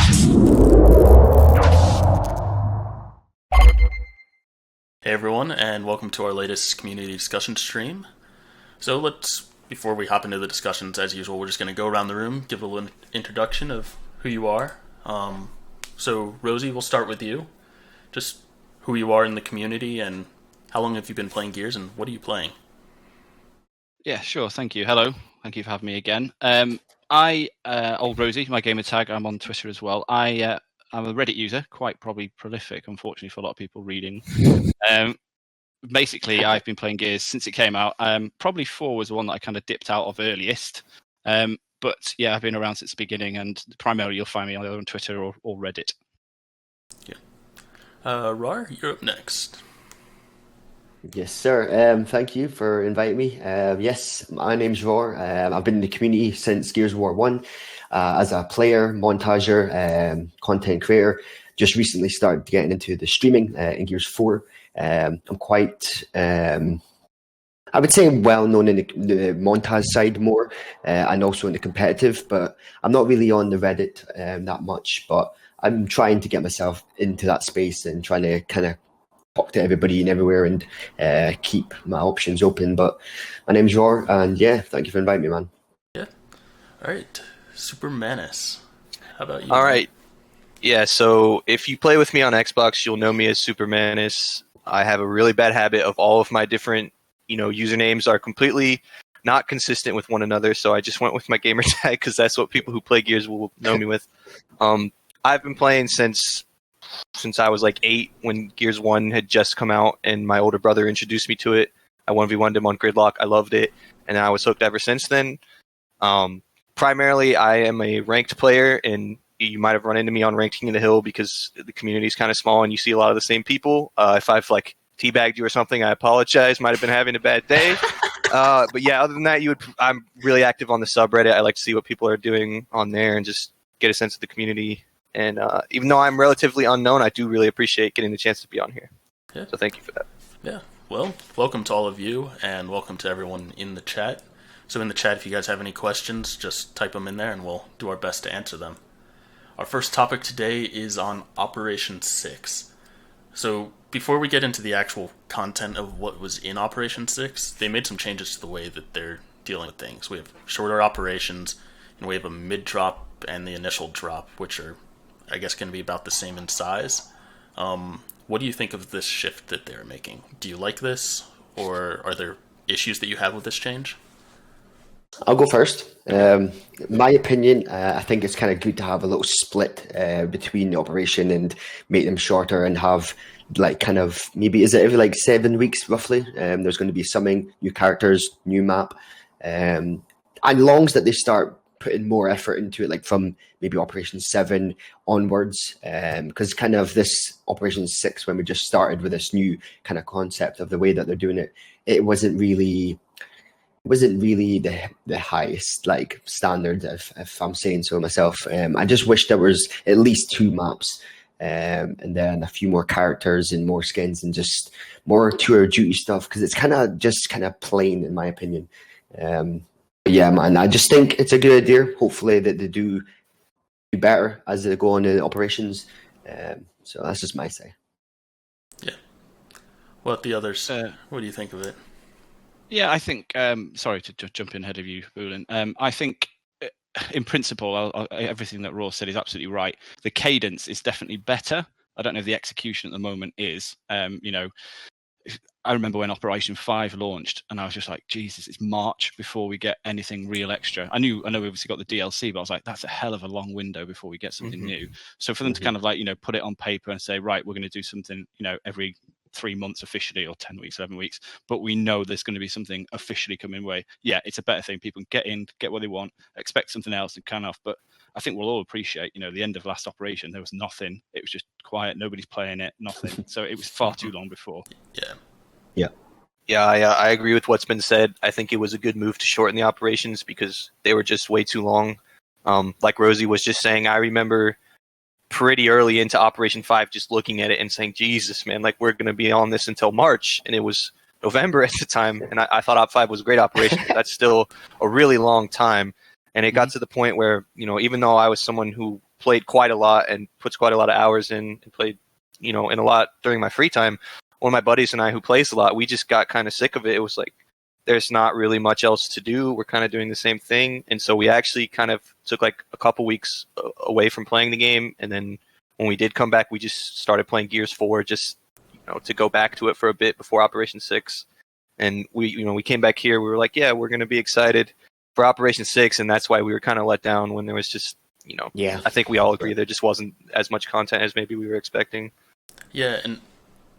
Hey everyone, and welcome to our latest community discussion stream. So before we hop into the discussions, as usual, we're just going to go around the room, give a little introduction of who you are. So Rosie, we'll start with you. Just who you are in the community, and how long have you been playing Gears, and what are you playing? Yeah, sure. Thank you. Hello. Thank you for having me again. Old Rosie, my gamer tag. I'm on Twitter as well. I'm a Reddit user, quite probably prolific, unfortunately, for a lot of people reading. Basically, I've been playing Gears since it came out. Probably 4 was the one that I kind of dipped out of earliest. But yeah, I've been around since the beginning, and primarily you'll find me either on Twitter or Reddit. Yeah. Rawr, you're up next. Yes, sir. Thank you for inviting me. Yes, my name's Rawr. I've been in the community since Gears of War 1 as a player, montager, content creator. Just recently started getting into the streaming in Gears 4. I'm quite, I would say, well known in the montage side more and also in the competitive, but I'm not really on the Reddit that much. But I'm trying to get myself into that space and trying to kind of talk to everybody and everywhere and keep my options open. But my name's Rawr, and yeah, thank you for inviting me, man. Yeah. All right. Super Mannis. How about you? All right. Yeah, so if you play with me on Xbox, you'll know me as Super Mannis. I have a really bad habit of all of my different, usernames are completely not consistent with one another, so I just went with my gamer tag because that's what people who play Gears will know me with. I've been playing since I was like 8 when Gears 1 had just come out, and my older brother introduced me to it. I 1v1'd him on Gridlock. I loved it, and I was hooked ever since then. Primarily, I am a ranked player, and you might have run into me on Ranked King of the Hill because the community is kind of small and you see a lot of the same people. If I've teabagged you or something, I apologize. Might have been having a bad day. But yeah, other than that, I'm really active on the subreddit. I like to see what people are doing on there and just get a sense of the community. And even though I'm relatively unknown, I do really appreciate getting the chance to be on here. Yeah. So thank you for that. Yeah. Well, welcome to all of you, and welcome to everyone in the chat. So in the chat, if you guys have any questions, just type them in there, and we'll do our best to answer them. Our first topic today is on Operation 6. So before we get into the actual content of what was in Operation 6, they made some changes to the way that they're dealing with things. We have shorter operations, and we have a mid-drop and the initial drop, which are, I guess, going to be about the same in size. What do you think of this shift that they're making? Do you like this, or are there issues that you have with this change? I'll go first. My opinion, I think it's kind of good to have a little split between the operation and make them shorter and have maybe, is it every 7 weeks roughly? There's going to be something, new characters, new map. And long as that they start putting more effort into it, from maybe Operation 7 onwards, because kind of this Operation 6, when we just started with this new kind of concept of the way that they're doing it, it wasn't really the highest standard, if I'm saying so myself. I just wish there was at least 2 maps, and then a few more characters and more skins and just more tour of duty stuff, because it's kind of plain in my opinion. Yeah, man, I just think it's a good idea. Hopefully that they do better as they go on in operations. So that's just my say. Yeah. What the others? What do you think of it? Yeah, I think, sorry to jump in ahead of you, Boolin. I think, in principle, everything that Rawr said is absolutely right. The cadence is definitely better. I don't know if the execution at the moment is. I remember when Operation 5 launched, and I was just like, Jesus, it's March before we get anything real extra. I know we obviously got the DLC, but I was like, that's a hell of a long window before we get something new. So for them to kind of put it on paper and say, right, we're going to do something, every 3 months officially, or 10 weeks, 11 weeks, but we know there's going to be something officially coming way. Yeah, it's a better thing. People can get in, get what they want, expect something else and can off. But I think we'll all appreciate, the end of last operation, there was nothing. It was just quiet. Nobody's playing it, nothing. So it was far too long before. Yeah. Yeah, I agree with what's been said. I think it was a good move to shorten the operations because they were just way too long. Like Rosie was just saying, I remember pretty early into Operation 5 just looking at it and saying, Jesus, man, we're going to be on this until March. And it was November at the time. And I thought Op 5 was a great operation, but that's still a really long time. And it got to the point where, even though I was someone who played quite a lot and puts quite a lot of hours in and played, in a lot during my free time. One of my buddies and I who plays a lot, we just got kind of sick of it. It was like, there's not really much else to do. We're kind of doing the same thing. And so we actually kind of took like a couple weeks away from playing the game. And then when we did come back, we just started playing Gears 4 just, to go back to it for a bit before Operation 6. And we came back here. We were like, yeah, we're going to be excited for Operation 6. And that's why we were kind of let down when there was just, Yeah. I think we all agree there just wasn't as much content as maybe we were expecting. Yeah, and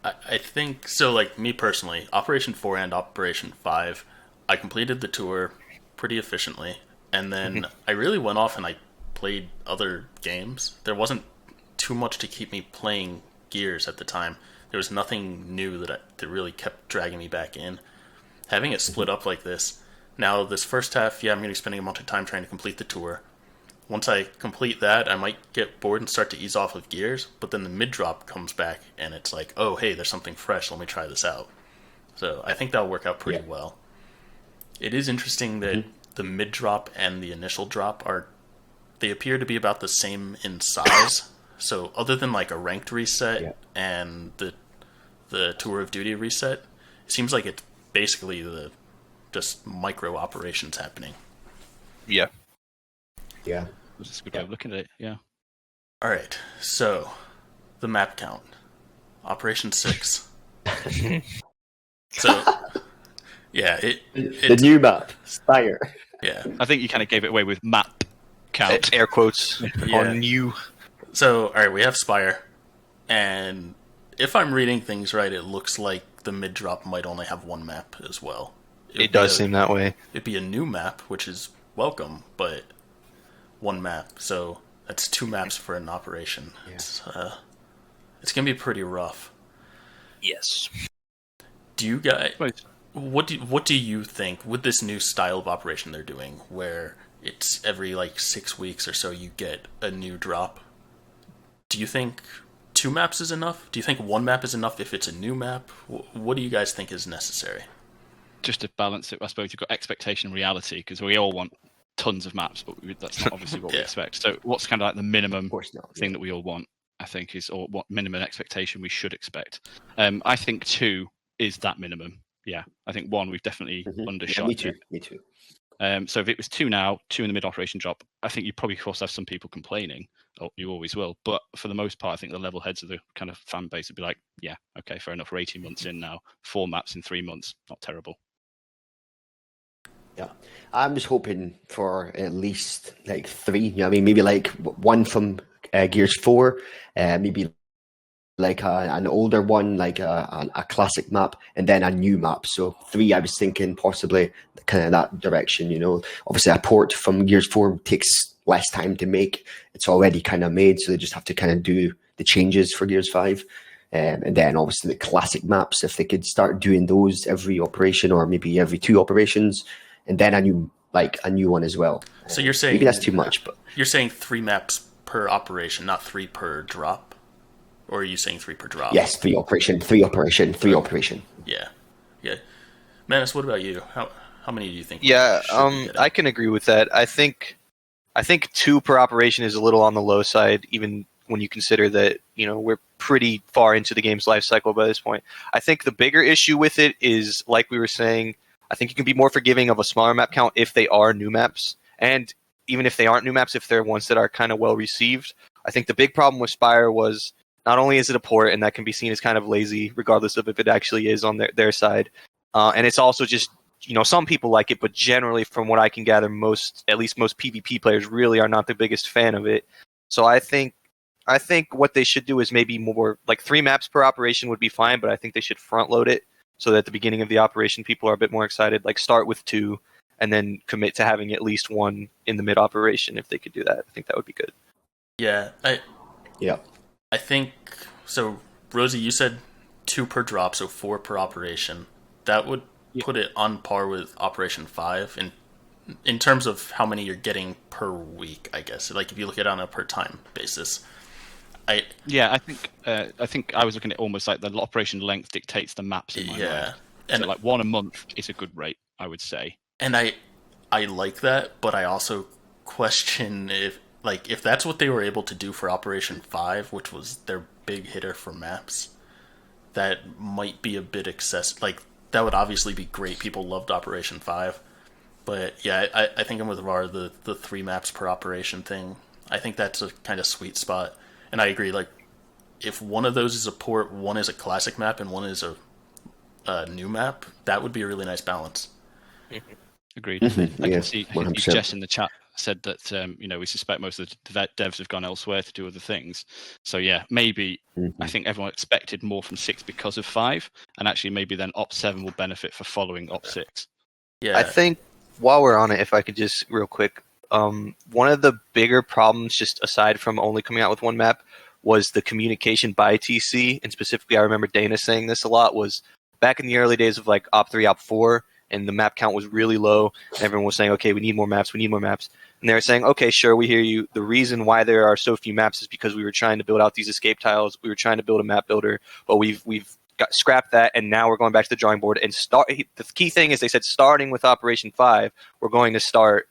I think, so like me personally, Operation 4 and Operation 5, I completed the tour pretty efficiently, and then I really went off and I played other games. There wasn't too much to keep me playing Gears at the time. There was nothing new that really kept dragging me back in. Having it split up like this, now this first half, I'm going to be spending a bunch of time trying to complete the tour. Once I complete that, I might get bored and start to ease off of Gears, but then the mid-drop comes back, and it's like, oh, hey, there's something fresh, let me try this out. So I think that'll work out pretty well. It is interesting that the mid-drop and the initial drop they appear to be about the same in size. So other than like a ranked reset and the Tour of Duty reset, it seems like it's basically just micro operations happening. Yeah. Yeah. That's a good way of looking at it, yeah. All right, so the map count. Operation 6. So, yeah, the new map, Spire. Yeah. I think you kind of gave it away with map count. Air quotes on you. So, all right, we have Spire, and if I'm reading things right, it looks like the mid-drop might only have one map as well. It does seem that way. It'd be a new map, which is welcome, but one map, so that's 2 maps for an operation. Yeah. It's gonna be pretty rough. Yes. Do you guys? What do you think with this new style of operation they're doing, where it's every like 6 weeks or so you get a new drop? Do you think 2 maps is enough? Do you think 1 map is enough if it's a new map? What do you guys think is necessary? Just to balance it, I suppose you've got expectation and reality, because we all want tons of maps, but that's not obviously what we expect. So what's kind of like the minimum thing that we all want, I think, is, or what minimum expectation we should expect? I think 2 is that minimum. Yeah, I think 1 we've definitely undershot. Yeah, me too. So if it was 2 now, 2 in the mid-operation drop, I think you probably, of course, have some people complaining. Oh, you always will. But for the most part, I think the level heads of the kind of fan base would be like, yeah, okay, fair enough. We're 18 months in now. 4 maps in 3 months. Not terrible. Yeah, I'm just hoping for at least like 3. Maybe like 1 from Gears 4, maybe like an older one, like a classic map, and then a new map. So 3, I was thinking possibly kind of that direction. Obviously a port from Gears 4 takes less time to make. It's already kind of made, so they just have to kind of do the changes for Gears 5. And then obviously the classic maps, if they could start doing those every operation or maybe every 2 operations. And then a new one as well. So you're saying maybe that's too much, but you're saying 3 maps per operation, not 3 per drop, or are you saying 3 per drop? Yes, 3 operation. Yeah. Mannis, what about you? How many do you think? Yeah, I can agree with that. I think 2 per operation is a little on the low side, even when you consider that we're pretty far into the game's life cycle by this point. I think the bigger issue with it is, like we were saying, I think you can be more forgiving of a smaller map count if they are new maps. And even if they aren't new maps, if they're ones that are kind of well received. I think the big problem with Spire was not only is it a port, and that can be seen as kind of lazy, regardless of if it actually is on their side. And it's also just, some people like it, but generally from what I can gather, at least most PvP players really are not the biggest fan of it. So I think what they should do is maybe more like 3 maps per operation would be fine, but I think they should front load it. So that at the beginning of the operation, people are a bit more excited. Like start with 2, and then commit to having at least 1 in the mid operation. If they could do that, I think that would be good. Yeah, I think so. Rosie, you said 2 per drop, so 4 per operation. That would put it on par with Operation 5 in terms of how many you're getting per week, I guess. Like if you look at it on a per time basis. I think I was looking at almost like the operation length dictates the maps in my mind. And so like 1 a month is a good rate, I would say. And I like that, but I also question if like if that's what they were able to do for Operation 5, which was their big hitter for maps, that might be a bit excessive. Like, that would obviously be great. People loved Operation 5. But yeah, I think I'm with Rawr, the 3 maps per operation thing. I think that's a kind of sweet spot. And I agree, like, if one of those is a port, one is a classic map, and one is a new map, that would be a really nice balance. Agreed. I can see 100%. Jess in the chat said that we suspect most of the devs have gone elsewhere to do other things. So yeah, maybe I think everyone expected more from 6 because of 5, and actually maybe then Op 7 will benefit for following Op 6. Yeah, I think while we're on it, if I could just real quick, one of the bigger problems, just aside from only coming out with one map, was the communication by TC, and specifically I remember Dana saying this a lot, was back in the early days of like Op 3, Op 4, and the map count was really low, and everyone was saying, okay, we need more maps, and they were saying, okay, sure, we hear you. The reason why there are so few maps is because we were trying to build out these escape tiles, we were trying to build a map builder, but we've scrapped that, and now we're going back to the drawing board, and the key thing is they said starting with Operation 5, we're going to start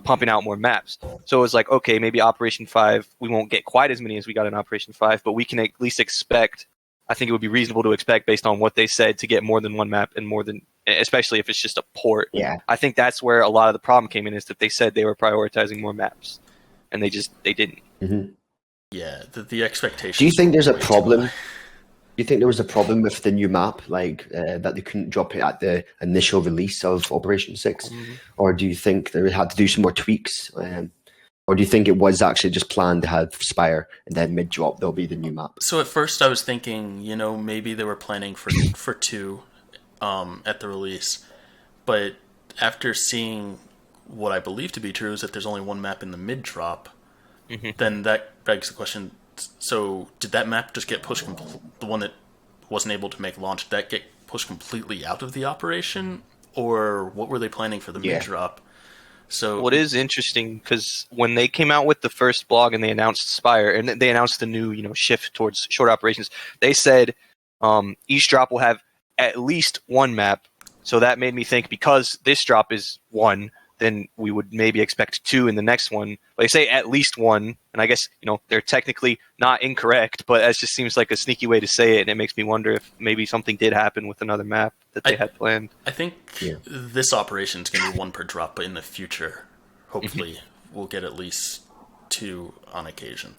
pumping out more maps. So it was like, okay, maybe Operation 5, we won't get quite as many as we got in Operation 5, but we can at least expect, I think it would be reasonable to expect based on what they said, to get more than one map, and more than, especially if it's just a port. Yeah. I think that's where a lot of the problem came in, is that they said they were prioritizing more maps, and they didn't. Yeah, the expectation. Do you think there's a problem? Do you think there was a problem with the new map, like that they couldn't drop it at the initial release of Operation 6? Or do you think they had to do some more tweaks? Or do you think it was actually just planned to have Spire, and then mid-drop there'll be the new map? So at first I was thinking, maybe they were planning for 2 at the release. But after seeing what I believe to be true is that there's only one map in the mid-drop, then that begs the question, so did that map just get pushed, the one that wasn't able to make launch, did that get pushed completely out of the operation? Or what were they planning for the mid-drop? So what is interesting, because when they came out with the first blog and they announced Spire, and they announced the new shift towards short operations, they said each drop will have at least one map. So that made me think, because this drop is 1, then we would maybe expect 2 in the next one. But they say at least 1, and I guess they're technically not incorrect, but that just seems like a sneaky way to say it, and it makes me wonder if maybe something did happen with another map that they had planned. I think this operation is going to be 1 per drop, but in the future, hopefully, we'll get at least 2 on occasion.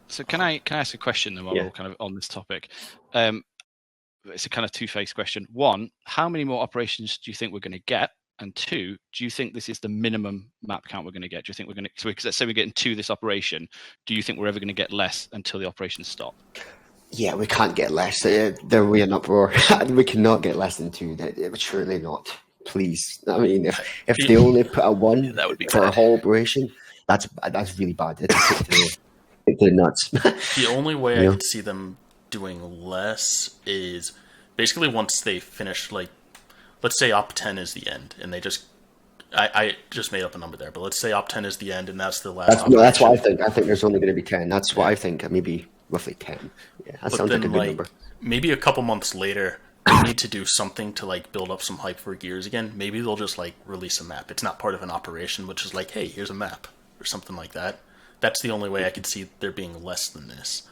So can I ask a question then while we're kind of on this topic? It's a kind of two-faced question. 1, how many more operations do you think we're going to get? And 2, do you think this is the minimum map count we're going to get? Do you think we're going to, because let's say we're getting 2 this operation, do you think we're ever going to get less until the operations stop? Yeah, we can't get less. There we an uproar. We cannot get less than 2. Surely not. Please. I mean, if they only put a 1 that would be for bad. a whole operation, that's really bad. They're nuts. The only way I could see them doing less is basically once they finish, like, let's say Op 10 is the end, and they just, I just made up a number there, but let's say Op 10 is the end, and that's the last. That's what I think. I think there's only going to be 10. That's what I think. Maybe roughly 10. Yeah, that sounds like a good number. Maybe a couple months later, they need to do something to like build up some hype for Gears again. Maybe they'll just like release a map. It's not part of an operation, which is like, hey, here's a map or something like that. That's the only way I could see there being less than this.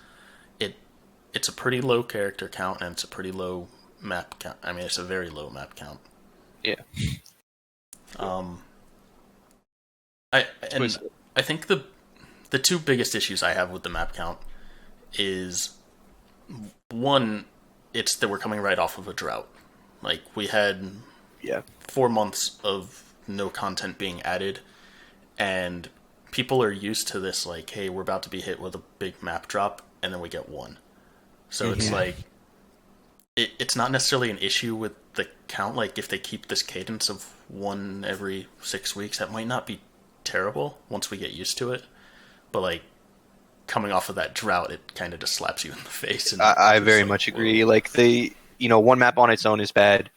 It's a pretty low character count, and it's a pretty low map count. I mean, it's a very low map count. Yeah. I think the 2 biggest issues I have with the map count is, 1, it's that we're coming right off of a drought. Like, we had 4 months of no content being added, and people are used to this, like, hey, we're about to be hit with a big map drop, and then we get 1. So it's like, it's not necessarily an issue with the count. Like, if they keep this cadence of 1 every 6 weeks, that might not be terrible once we get used to it. But, like, coming off of that drought, it kind of just slaps you in the face. And I very much agree. Like, one map on its own is bad.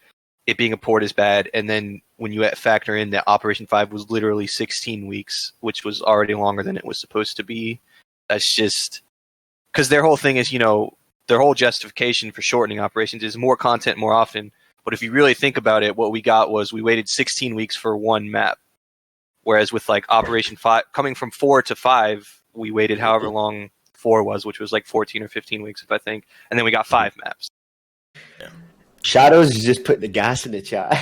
It being a port is bad. And then when you factor in that Operation 5 was literally 16 weeks, which was already longer than it was supposed to be, that's just... Because their whole thing is, their whole justification for shortening operations is more content more often. But if you really think about it, what we got was we waited 16 weeks for 1 map. Whereas with like Operation 5, coming from 4 to 5, we waited however long 4 was, which was like 14 or 15 weeks, if I think. And then we got 5 maps. Yeah. Shadows just put the gas in the chat.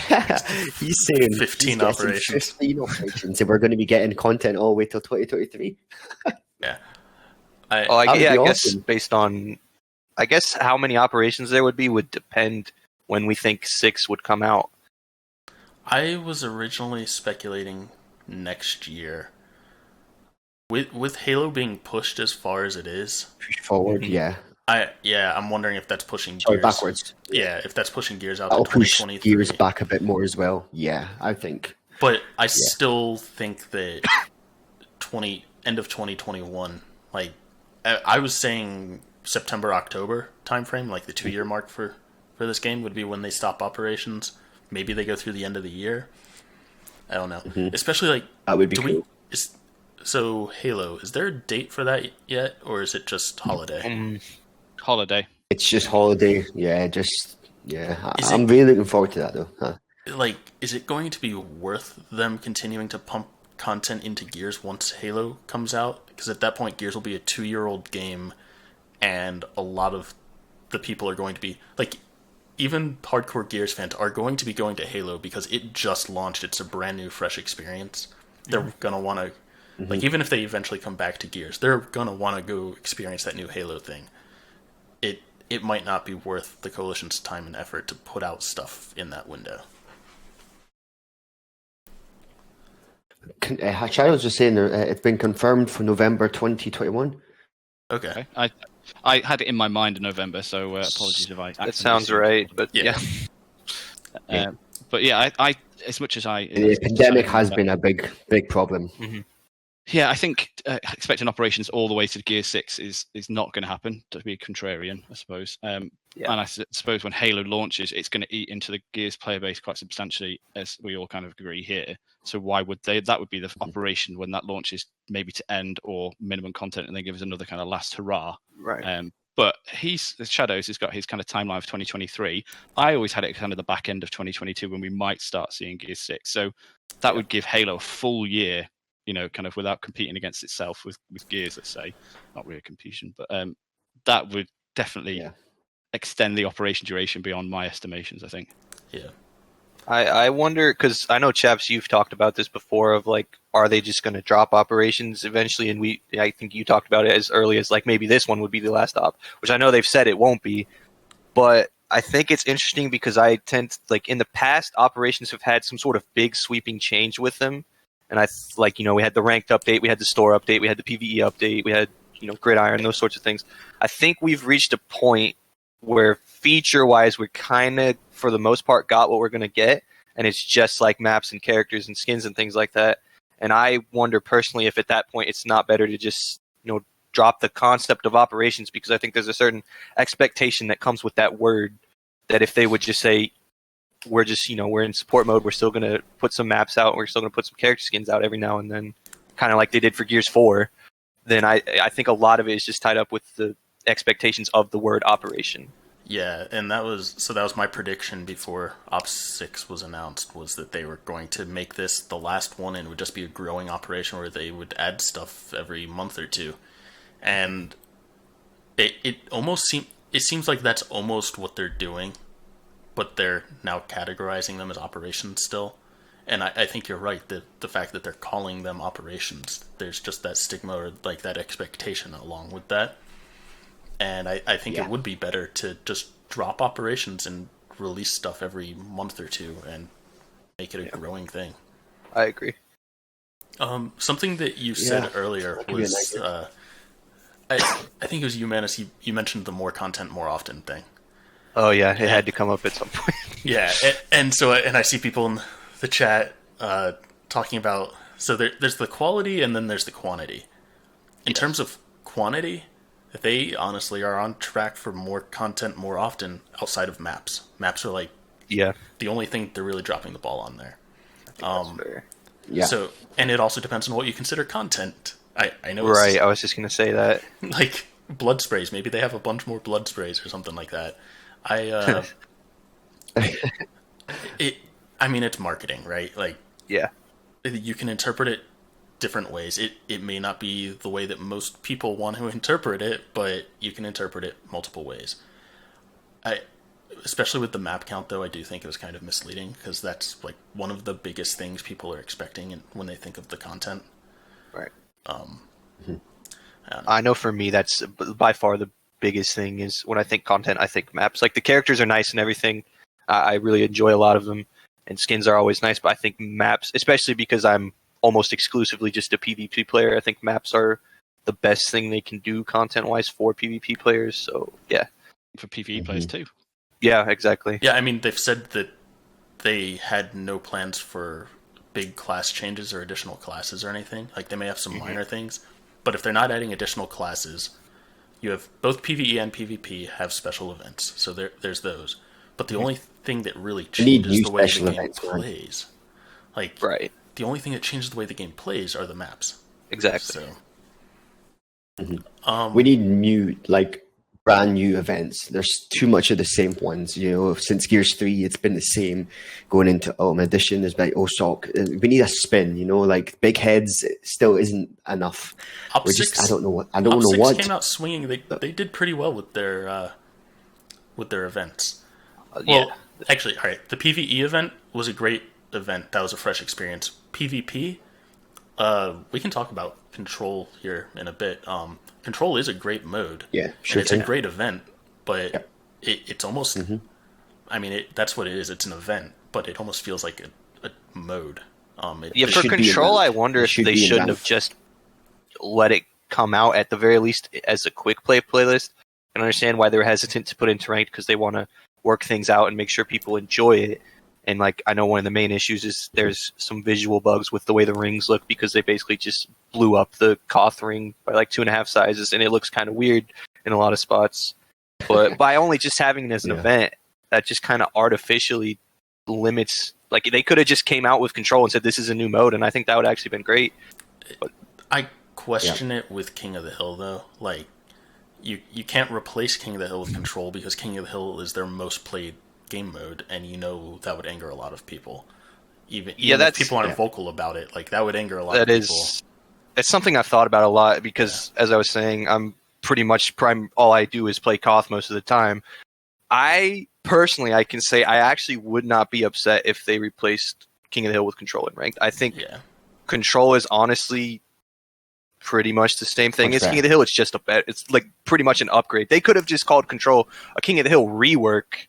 He's saying 15 he's guessing operations. 15 operations, and we're going to be getting content all the way till 2023. Yeah. I That would be guess awesome. based on, I guess how many operations there would be would depend when we think 6 would come out. I was originally speculating next year. With Halo being pushed as far as it is, Push forward, yeah. I'm wondering if that's pushing Sorry, gears. backwards. Yeah, if that's pushing gears out That'll to push 2023. gears back a bit more as well. Yeah, I think. But I still think that end of 2021, like I was saying September, October timeframe, like the 2-year mark for this game would be when they stop operations. Maybe they go through the end of the year. I don't know. Especially like That would be cool. So Halo, is there a date for that yet, or is it just holiday? Holiday. It's just holiday. Yeah, I'm really looking forward to that though. Huh? Like, is it going to be worth them continuing to pump content into Gears once Halo comes out? Because at that point, Gears will be a 2-year-old game, and a lot of the people are going to be like, even hardcore Gears fans are going to be going to Halo because it just launched. It's a brand new, fresh experience. They're gonna want to, like, even if they eventually come back to Gears, they're gonna want to go experience that new Halo thing. It might not be worth the Coalition's time and effort to put out stuff in that window. Shadow's just saying it's been confirmed for November 2021. Okay. I had it in my mind in November, so apologies if I. That sounds right, but yeah. But yeah, I as much as The pandemic has been a big problem. Mm-hmm. Yeah, I think expecting operations all the way to Gear 6 is not going to happen, to be contrarian, I suppose. And I suppose when Halo launches, it's going to eat into the Gears player base quite substantially, as we all kind of agree here. So why would they? That would be the operation when that launches, maybe to end or minimum content, and then give us another kind of last hurrah. Right. But Shadows has got his kind of timeline for 2023. I always had it kind of the back end of 2022 when we might start seeing Gears 6. So that would give Halo a full year, kind of without competing against itself with Gears, let's say. Not really a competition, but that would definitely extend the operation duration beyond my estimations, I think. Yeah. I wonder, because I know, Chaps, you've talked about this before of like, are they just going to drop operations eventually? And I think you talked about it as early as like maybe this one would be the last op, which I know they've said it won't be. But I think it's interesting because I tend to, like, in the past, operations have had some sort of big sweeping change with them. And we had the ranked update, we had the store update, we had the PvE update, we had, Gridiron, those sorts of things. I think we've reached a point where feature-wise, we kind of, for the most part, got what we're going to get, and it's just like maps and characters and skins and things like that. And I wonder personally if at that point it's not better to just, drop the concept of operations, because I think there's a certain expectation that comes with that word, that if they would just say, we're just, we're in support mode, we're still going to put some maps out, we're still going to put some character skins out every now and then, kind of like they did for Gears 4, then I think a lot of it is just tied up with the expectations of the word operation. Yeah, and that was my prediction before Ops 6 was announced, was that they were going to make this the last one and it would just be a growing operation where they would add stuff every month or two. And it seems like that's almost what they're doing, but they're now categorizing them as operations still. And I think you're right, the fact that they're calling them operations, there's just that stigma or like that expectation along with that. And I think it would be better to just drop operations and release stuff every month or two and make it a growing thing. I agree. Something that you said earlier was, I think it was you, Mannis, you mentioned the more content, more often thing. Oh yeah, it had to come up at some point. Yeah, and I see people in the chat talking about, so there's the quality and then there's the quantity. In terms of quantity, they honestly are on track for more content more often outside of maps. Maps are like the only thing they're really dropping the ball on there. That's fair. Yeah. So, and it also depends on what you consider content. I know. Right, I was just going to say that. Like blood sprays, maybe they have a bunch more blood sprays or something like that. It's marketing, right? Like, yeah. you can interpret it different ways. It may not be the way that most people want to interpret it, but you can interpret it multiple ways. Especially with the map count, though, I do think it was kind of misleading, because that's like one of the biggest things people are expecting when they think of the content. Right. I I know for me, that's by far the biggest thing. Is when I think content, I think maps. Like, the characters are nice and everything. I really enjoy a lot of them, and skins are always nice. But I think maps, especially because I'm almost exclusively just a PvP player, I think maps are the best thing they can do content-wise for PvP players. So yeah, For PvE players too. yeah, exactly. Yeah, I mean, they've said that they had no plans for big class changes or additional classes or anything. Like, they may have some minor things, but if they're not adding additional classes, you have both PvE and PvP have special events. So there's those. But the only thing that really changes the way the game plays, like, Right. the only thing that changes the way the game plays are the maps. Exactly. So, we need new, like, brand new events. There's too much of the same ones. You know, since Gears 3, it's been the same. Going into Ultimate Edition, there's like OSOC. We need a spin. You know, like big heads still isn't enough. Up 6, I don't know what. Up 6 came out swinging. They did pretty well with their events. Yeah. Well, actually, all right. The PvE event was a great event. That was a fresh experience. PvP, we can talk about Control here in a bit. Control is a great mode. Yeah, sure. It's a great event, but it's almost. I mean, that's what it is. It's an event, but it almost feels like a mode. For Control, I wonder if they shouldn't have just let it come out at the very least as a quick play playlist. I can understand why they're hesitant to put into ranked, because they want to work things out and make sure people enjoy it. And like, I know one of the main issues is there's some visual bugs with the way the rings look, because they basically just blew up the Koth ring by like 2.5 sizes, and it looks kind of weird in a lot of spots. But by only just having it as an event, that just kind of artificially limits. Like, they could have just came out with Control and said this is a new mode, and I think that would actually been great. But I question it with King of the Hill, though. Like, you can't replace King of the Hill with Control, because King of the Hill is their most played game mode, and you know that would anger a lot of people. Even if people aren't vocal about it, like, that would anger a lot of people. It's something I've thought about a lot, because as I was saying, I'm pretty much all I do is play Koth most of the time. I can say I actually would not be upset if they replaced King of the Hill with Control in ranked. I think Control is honestly pretty much the same thing as King of the Hill. It's just it's like pretty much an upgrade. They could have just called Control a King of the Hill rework,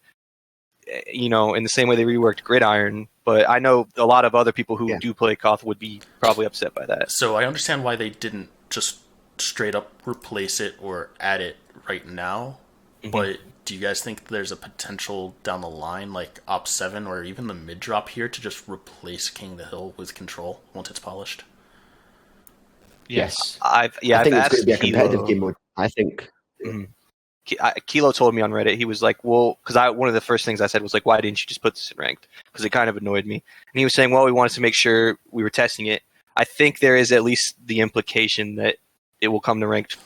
you know, in the same way they reworked Gridiron. But I know a lot of other people who do play Koth would be probably upset by that. So I understand why they didn't just straight up replace it or add it right now. But do you guys think there's a potential down the line, like Op 7 or even the mid drop here, to just replace King of the Hill with Control once it's polished? Yes. I think it's going to be a competitive game mode. I think. Kilo told me on Reddit, he was like, well, because one of the first things I said was like, why didn't you just put this in ranked? Because it kind of annoyed me. And he was saying, well, we wanted to make sure we were testing it. I think there is at least the implication that it will come to ranked.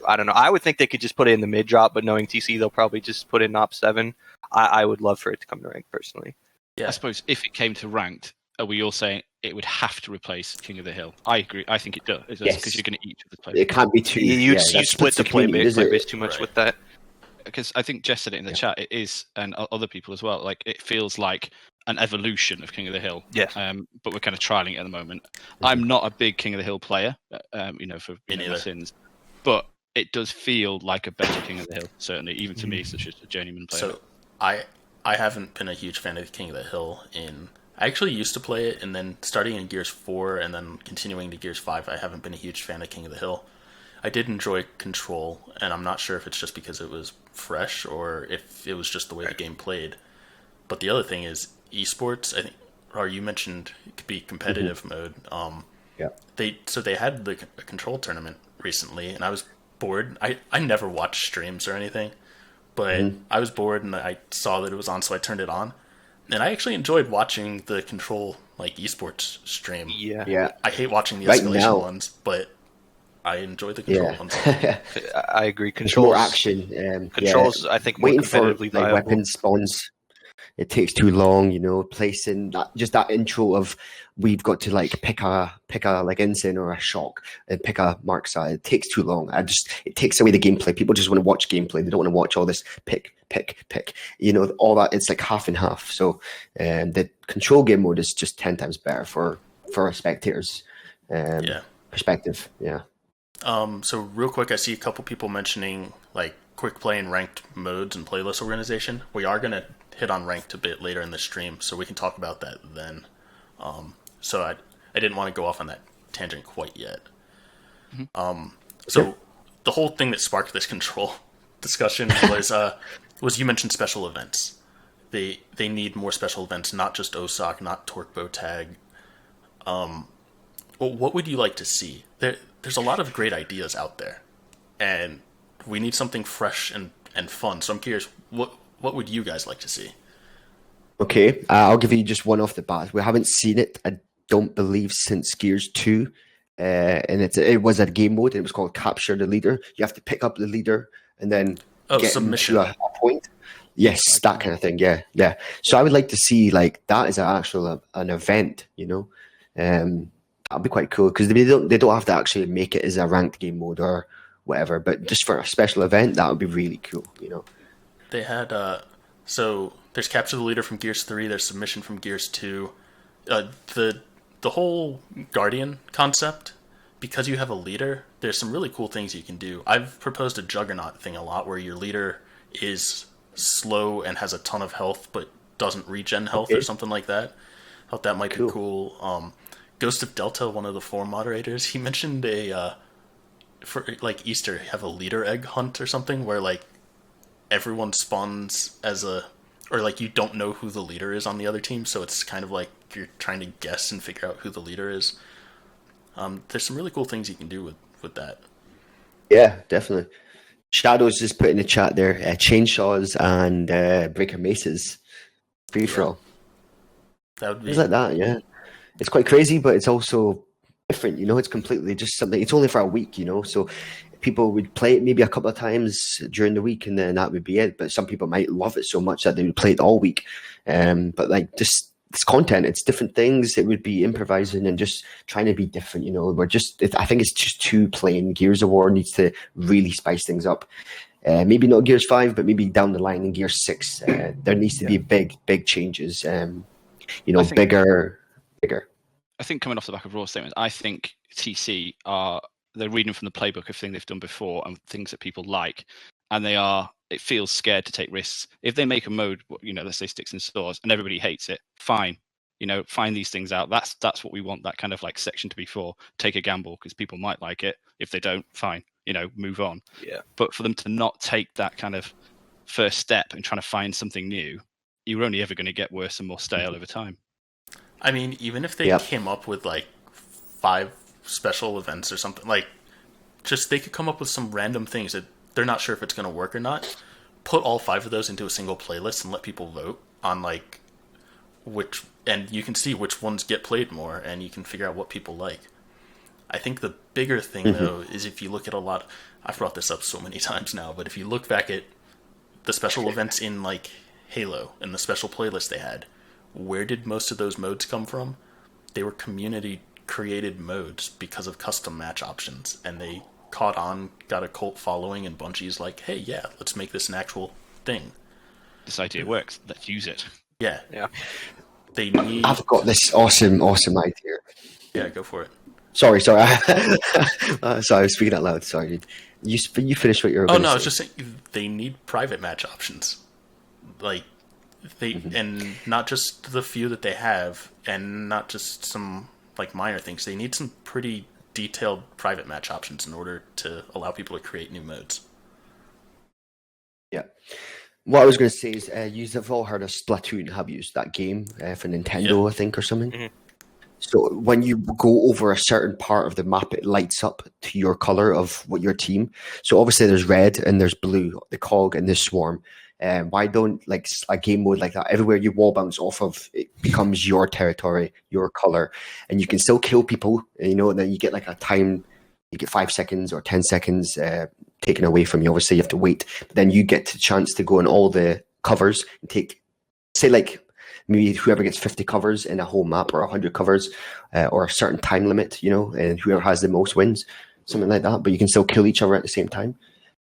I don't know. I would think they could just put it in the mid drop, but knowing TC, they'll probably just put it in Op 7. I would love for it to come to ranked personally. I suppose if it came to ranked, are we all saying it would have to replace King of the Hill? I agree. I think it does, because you're going to eat to the play. It can't be too. You split the play base too much with that. Because I think Jess said it in the chat, it is, and other people as well, like, it feels like an evolution of King of the Hill. Yes. But we're kind of trialing it at the moment. I'm not a big King of the Hill player, for my sins, but it does feel like a better King of the Hill, certainly, even to me, such as a journeyman player. So I haven't been a huge fan of King of the Hill I actually used to play it, and then starting in Gears 4 and then continuing to Gears 5, I haven't been a huge fan of King of the Hill. I did enjoy Control, and I'm not sure if it's just because it was fresh or if it was just the way the game played. But the other thing is esports. I think, Rawr, you mentioned it could be competitive mode. They had the Control tournament recently, and I was bored. I never watched streams or anything, but I was bored and I saw that it was on, so I turned it on. And I actually enjoyed watching the Control esports stream. Yeah. I hate watching the escalation ones, but I enjoy the Control ones. I agree. Controls, more action. Controls, I think, more waiting for competitively viable. weapon spawns. It takes too long, placing that intro of we've got to like pick a like insane or a shock and pick a mark side. It takes too long. It takes away the gameplay. People just want to watch gameplay. They don't want to watch all this pick. All that. It's like half and half. So the control game mode is just 10 times better for a spectator's perspective. Yeah. So real quick, I see a couple people mentioning like quick play and ranked modes and playlist organization. We are going to hit on ranked a bit later in the stream, so we can talk about that then. So I didn't want to go off on that tangent quite yet. So the whole thing that sparked this control discussion was you mentioned special events. They need more special events, not just OSOC, not Torque Bow Tag. Well, what would you like to see? There's a lot of great ideas out there, and we need something fresh and fun. So I'm curious, what would you guys like to see? Okay, I'll give you just one off the bat. We haven't seen it, I don't believe, since Gears 2. And it was a game mode, and it was called Capture the Leader. You have to pick up the leader and then get submission to a point. Yes, that kind of thing. Yeah. So I would like to see like that as an event. That'd be quite cool because they don't have to actually make it as a ranked game mode or whatever, but just for a special event, that would be really cool. They had so there's Capture the Leader from Gears 3. There's Submission from Gears 2. The whole Guardian concept, because you have a leader, there's some really cool things you can do. I've proposed a Juggernaut thing a lot, where your leader is slow and has a ton of health, but doesn't regen health or something like that. I thought that might be cool. Ghost of Delta, one of the forum moderators, he mentioned for like Easter, have a leader egg hunt or something, where like everyone spawns or like you don't know who the leader is on the other team, so it's kind of like you're trying to guess and figure out who the leader is. There's some really cool things you can do with that. Yeah, definitely. Shadows just put in the chat there, chainsaws and breaker maces, free for all. That would be things like that. Yeah, it's quite crazy, but it's also different. It's completely just something. It's only for a week, so people would play it maybe a couple of times during the week, and then that would be it. But some people might love it so much that they would play it all week. But like just it's content, it's different things. It would be improvising and just trying to be different. I think it's just too plain. Gears of War needs to really spice things up. Maybe not Gears 5, but maybe down the line in Gears 6, there needs to be big changes. Bigger. I think coming off the back of Rawr's statement, I think TC they're reading from the playbook of things they've done before and things that people like, and it feels scared to take risks. If they make a mode, let's say Sticks and Stores, and everybody hates it, fine. Find these things out. That's what we want that kind of like section to be for. Take a gamble because people might like it. If they don't, fine. Move on. Yeah. But for them to not take that kind of first step and trying to find something new, you're only ever going to get worse and more stale over time. I mean, even if they came up with like 5 special events or something, like just they could come up with some random things that they're not sure if it's going to work or not. Put all 5 of those into a single playlist and let people vote on like and you can see which ones get played more, and you can figure out what people like. I think the bigger thing though is if you look at I've brought this up so many times now, but if you look back at the special events in like Halo and the special playlist they had, where did most of those modes come from? They were community created modes because of custom match options, and they caught on, got a cult following, and Bungie's like, hey, yeah, let's make this an actual thing. This idea works. Let's use it. Yeah. I've got this awesome idea. Yeah, go for it. Sorry. Sorry, I was speaking out loud. Sorry. You finished what you were going to say. I was just saying they need private match options. Like, and not just the few that they have, and not just some like minor things. They need some pretty detailed private match options in order to allow people to create new modes. Yeah. What I was going to say is, you have all heard of Splatoon, have you? That game for Nintendo, I think, or something. Mm-hmm. So when you go over a certain part of the map, it lights up to your color of what your team. So obviously there's red and there's blue, the cog and the swarm. Why don't like a game mode like that? Everywhere you wall bounce off of, it becomes your territory, your color, and you can still kill people. And then you get like a time. You get 5 seconds or 10 seconds taken away from you. Obviously, you have to wait. But then you get the chance to go on all the covers and take say like maybe whoever gets 50 covers in a whole map or 100 covers or a certain time limit, and whoever has the most wins, something like that. But you can still kill each other at the same time.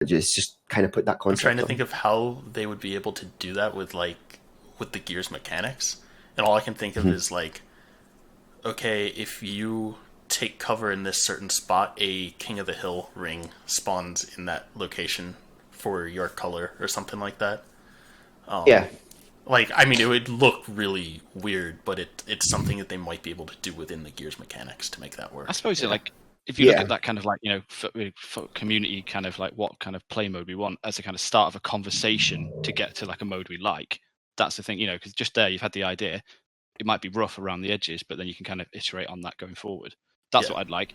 Just kind of put that concept. I'm trying to think of how they would be able to do that with the Gears mechanics, and all I can think of is like, okay, if you take cover in this certain spot, a King of the Hill ring spawns in that location for your color or something like that. Yeah. Like, I mean, it would look really weird, but it's something that they might be able to do within the Gears mechanics to make that work. I suppose like if you look at that kind of like, for community kind of like what kind of play mode we want as a kind of start of a conversation to get to like a mode we like. That's the thing, because just there you've had the idea. It might be rough around the edges, but then you can kind of iterate on that going forward. That's what I'd like.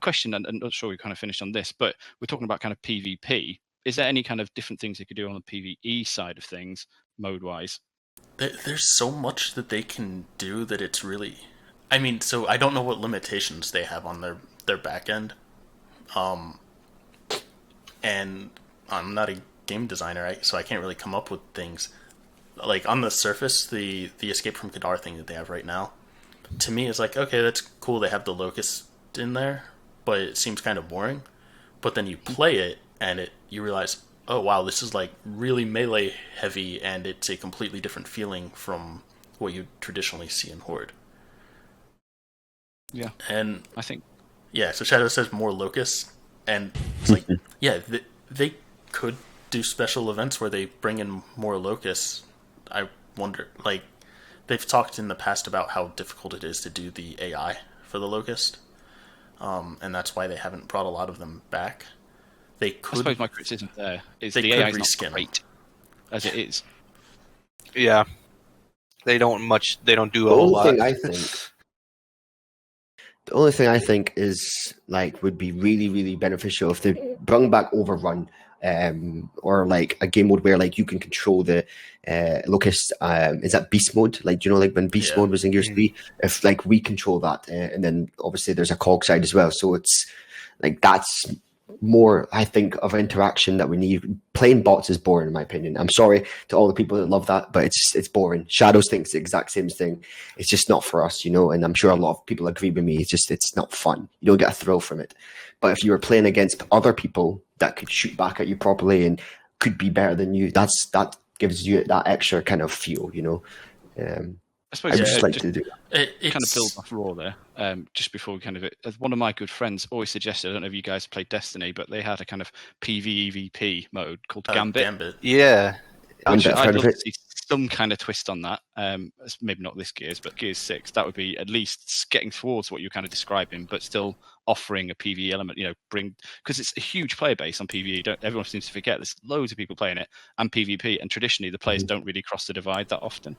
Question, and I'm not sure we kind of finished on this, but we're talking about kind of PvP. Is there any kind of different things they could do on the PvE side of things, mode-wise? There's so much that they can do that it's really... I mean, so I don't know what limitations they have on their back end. And I'm not a game designer, right? So I can't really come up with things. Like, on the surface, the Escape from Kadar thing that they have right now, to me, is like, okay, that's cool, they have the locust in there, but it seems kind of boring. But then you play it, and you realize, oh, wow, this is, like, really melee heavy, and it's a completely different feeling from what you traditionally see in Horde. Yeah. And I think... Yeah, so Shadow says more locusts, and it's like, yeah, they could do special events where they bring in more locusts. I wonder, like, they've talked in the past about how difficult it is to do the AI for the locust, and that's why they haven't brought a lot of them back. They could. I suppose my criticism there is the AI is not great as it is. Yeah, they don't do a whole lot. The only thing I think is like would be really, really beneficial if they bring back Overrun, or like a game mode where like you can control the locust. Is that beast mode? Like, like when beast mode was in Gears 3, if like we control that, and then obviously there's a cog side as well. So it's like that's more, I think, of interaction that we need. Playing bots is boring, in my opinion. I'm sorry to all the people that love that, but it's boring. Shadows thinks the exact same thing. It's just not for us, and I'm sure a lot of people agree with me. It's not fun. You don't get a thrill from it. But if you were playing against other people that could shoot back at you properly and could be better than you, that gives you that extra kind of feel, I suppose just like to do that. It kind of builds off Rawr there. Just before we kind of, as one of my good friends always suggested, I don't know if you guys played Destiny, but they had a kind of PvEVP mode called Gambit. Yeah, Which I'd love to see some kind of twist on that. Maybe not this Gears, but Gears 6. That would be at least getting towards what you're kind of describing, but still offering a PvE element. Because it's a huge player base on PvE. Everyone seems to forget there's loads of people playing it and PvP, and traditionally the players don't really cross the divide that often.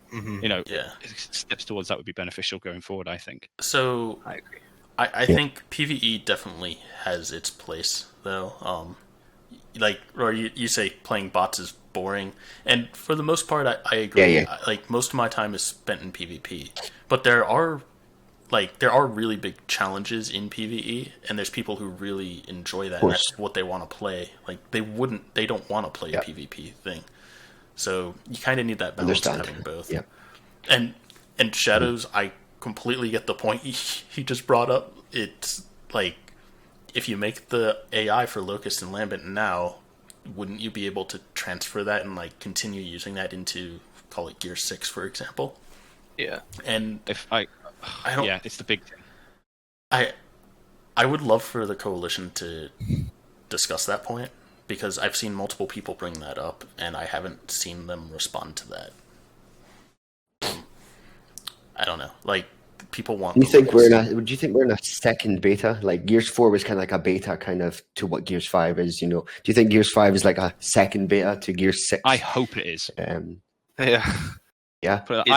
Steps towards that would be beneficial going forward, I think. So I agree. I think PvE definitely has its place, though. Like, Rawr, you say playing bots is boring, and for the most part, I agree. Yeah. Like, most of my time is spent in PvP, but there are really big challenges in PvE, and there's people who really enjoy that. And that's what they want to play. Like, they don't want to play a PvP thing. So you kind of need that balance of having both. Yeah. And Shadows, I completely get the point he just brought up. It's like, if you make the AI for Locust and Lambent now, wouldn't you be able to transfer that and like continue using that into, call it Gear 6, for example? Yeah. And if I don't, yeah, it's the big thing. I would love for the Coalition to discuss that point, because I've seen multiple people bring that up, and I haven't seen them respond to that. I don't know. Like, people want. Do you think we're in a second beta? Like Gears 4 was kind of like a beta, kind of to what Gears 5 is. Do you think Gears 5 is like a second beta to Gears 6? I hope it is. Yeah. Yeah. But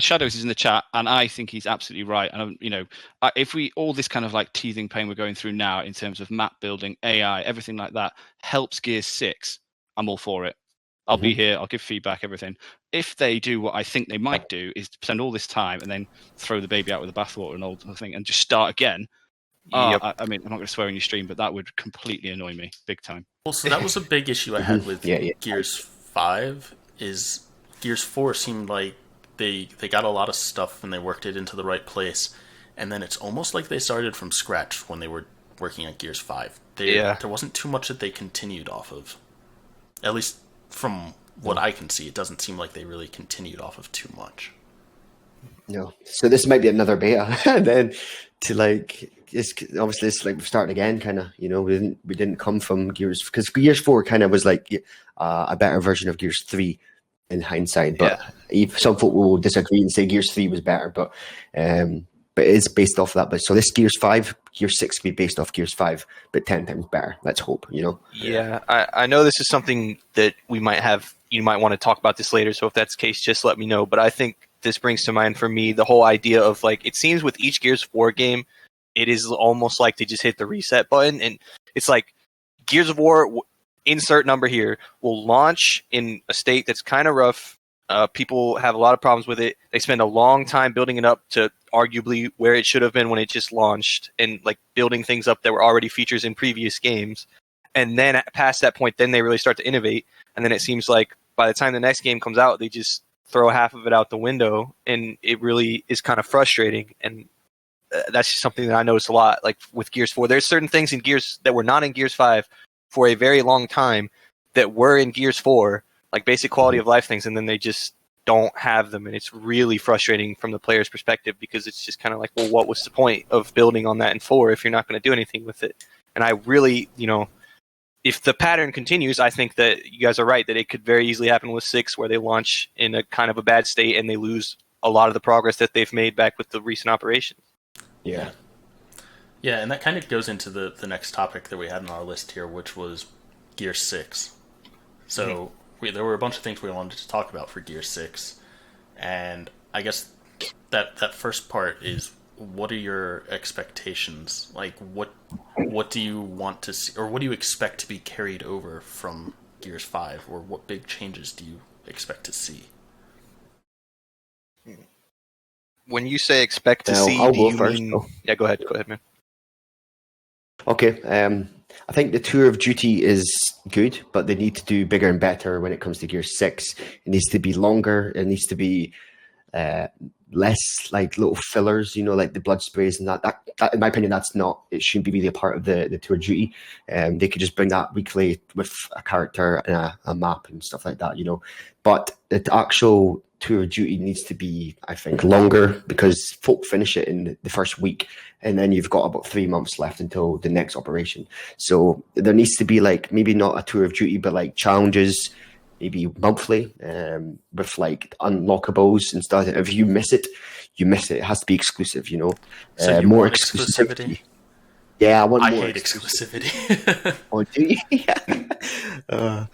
Shadows is in the chat, and I think he's absolutely right. And if all this kind of like teething pain we're going through now in terms of map building, AI, everything like that helps Gears 6, I'm all for it. I'll be here. I'll give feedback, everything. If they do what I think they might do, is spend all this time and then throw the baby out with the bathwater and all the thing and just start again. Yep. I mean, I'm not going to swear in your stream, but that would completely annoy me big time. Well, so that was a big issue I had with Gears 5, is Gears 4 seemed like they got a lot of stuff and they worked it into the right place, and then it's almost like they started from scratch when they were working on Gears 5. There wasn't too much that they continued off of. At least from what I can see, it doesn't seem like they really continued off of too much. No. So this might be another beta. And then to like, obviously it's like we're starting again, kind of, you know, we didn't come from Gears, because Gears 4 kind of was like a better version of Gears 3 in hindsight. But some folk will disagree and say Gears 3 was better, but it is based off of that. But so this Gears 5, Gears 6 will be based off Gears 5, but 10 times better. Let's hope, you know? Yeah, I know this is something that we might have, you might want to talk about this later, so if that's the case, just let me know. But I think this brings to mind for me the whole idea of, like, it seems with each Gears 4 game, it is almost like they just hit the reset button, and it's like Gears of War, insert number here, will launch in a state that's kind of rough. People have a lot of problems with it. They spend a long time building it up to arguably where it should have been when it just launched, and like building things up that were already features in previous games. And then past that point, then they really start to innovate. And then it seems like by the time the next game comes out, they just throw half of it out the window, and it really is kind of frustrating. And that's just something that I noticed a lot. Like with Gears 4, there's certain things in Gears that were not in Gears 5 for a very long time that were in Gears 4, like basic quality of life things, and then they just don't have them, and it's really frustrating from the player's perspective, because it's just kind of like, well, what was the point of building on that in 4 if you're not going to do anything with it? And I really, you know, if the pattern continues, I think that you guys are right, that it could very easily happen with 6, where they launch in a kind of a bad state and they lose a lot of the progress that they've made back with the recent operations. Yeah. Yeah, and that kind of goes into the next topic that we had on our list here, which was Gear 6. So there were a bunch of things we wanted to talk about for Gear 6, and I guess that first part is, what are your expectations? Like, what do you want to see, or what do you expect to be carried over from Gears 5, or what big changes do you expect to see? When you say expect to see, I'll do go you first. mean... Yeah, go ahead, man. Okay, I think the Tour of Duty is good, but they need to do bigger and better when it comes to Gear 6. It needs to be longer. It needs to be less like little fillers, you know, like the blood sprays and that in my opinion, it shouldn't be really a part of the Tour of Duty. They could just bring that weekly with a character and a map and stuff like that, you know. But the actual Tour of Duty needs to be, I think, longer, because folk finish it in the first week, and then you've got about 3 months left until the next operation. So there needs to be, like, maybe not a Tour of Duty, but like challenges, maybe monthly, with like unlockables and stuff. If you miss it, you miss it. It has to be exclusive, you know. So you more want exclusivity? Yeah, I want I more hate exclusivity. Oh, do you? Yeah.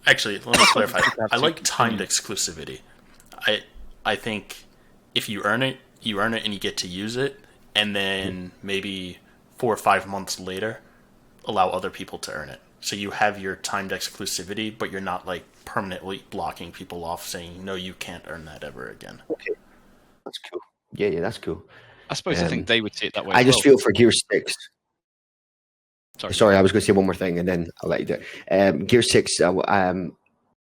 Actually, let me clarify. I like timed exclusivity. I think if you earn it and you get to use it, and then maybe 4 or 5 months later, allow other people to earn it. So you have your timed exclusivity, but you're not like permanently blocking people off, saying, no, you can't earn that ever again. Okay, that's cool. Yeah, that's cool. I suppose I think they would see it that way. I just feel for Gear 6. Sorry, I was going to say one more thing, and then I'll let you do it. Gear 6,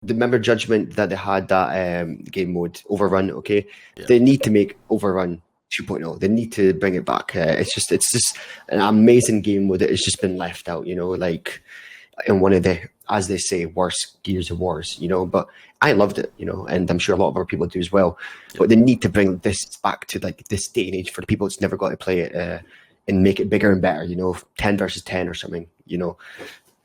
remember Judgment that they had that game mode, Overrun, okay? Yeah. They need to make Overrun 2.0. They need to bring it back. It's just an amazing game mode that has just been left out, you know, like in one of the, as they say, worst Gears of Wars, you know, but I loved it, you know, and I'm sure a lot of other people do as well. Yeah. But they need to bring this back to like this day and age for the people that's never got to play it, and make it bigger and better, you know, 10 versus 10 or something, you know.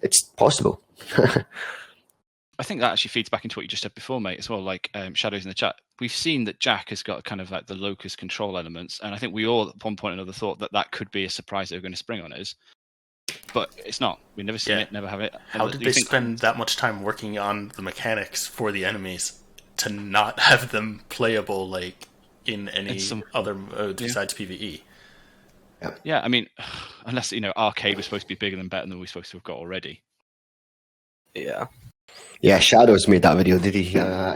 It's possible. I think that actually feeds back into what you just said before, mate, as well, like Shadows in the chat. We've seen that Jack has got kind of like the locus control elements, and I think we all at one point or another thought that could be a surprise they're going to spring on us. But it's not. We've never seen it, never have it. How did they spend that much time working on the mechanics for the enemies to not have them playable like in any other mode besides PvE? Yeah, I mean, unless, you know, Arcade was supposed to be bigger and better than we're supposed to have got already. Yeah. Yeah, Shadows made that video, did he?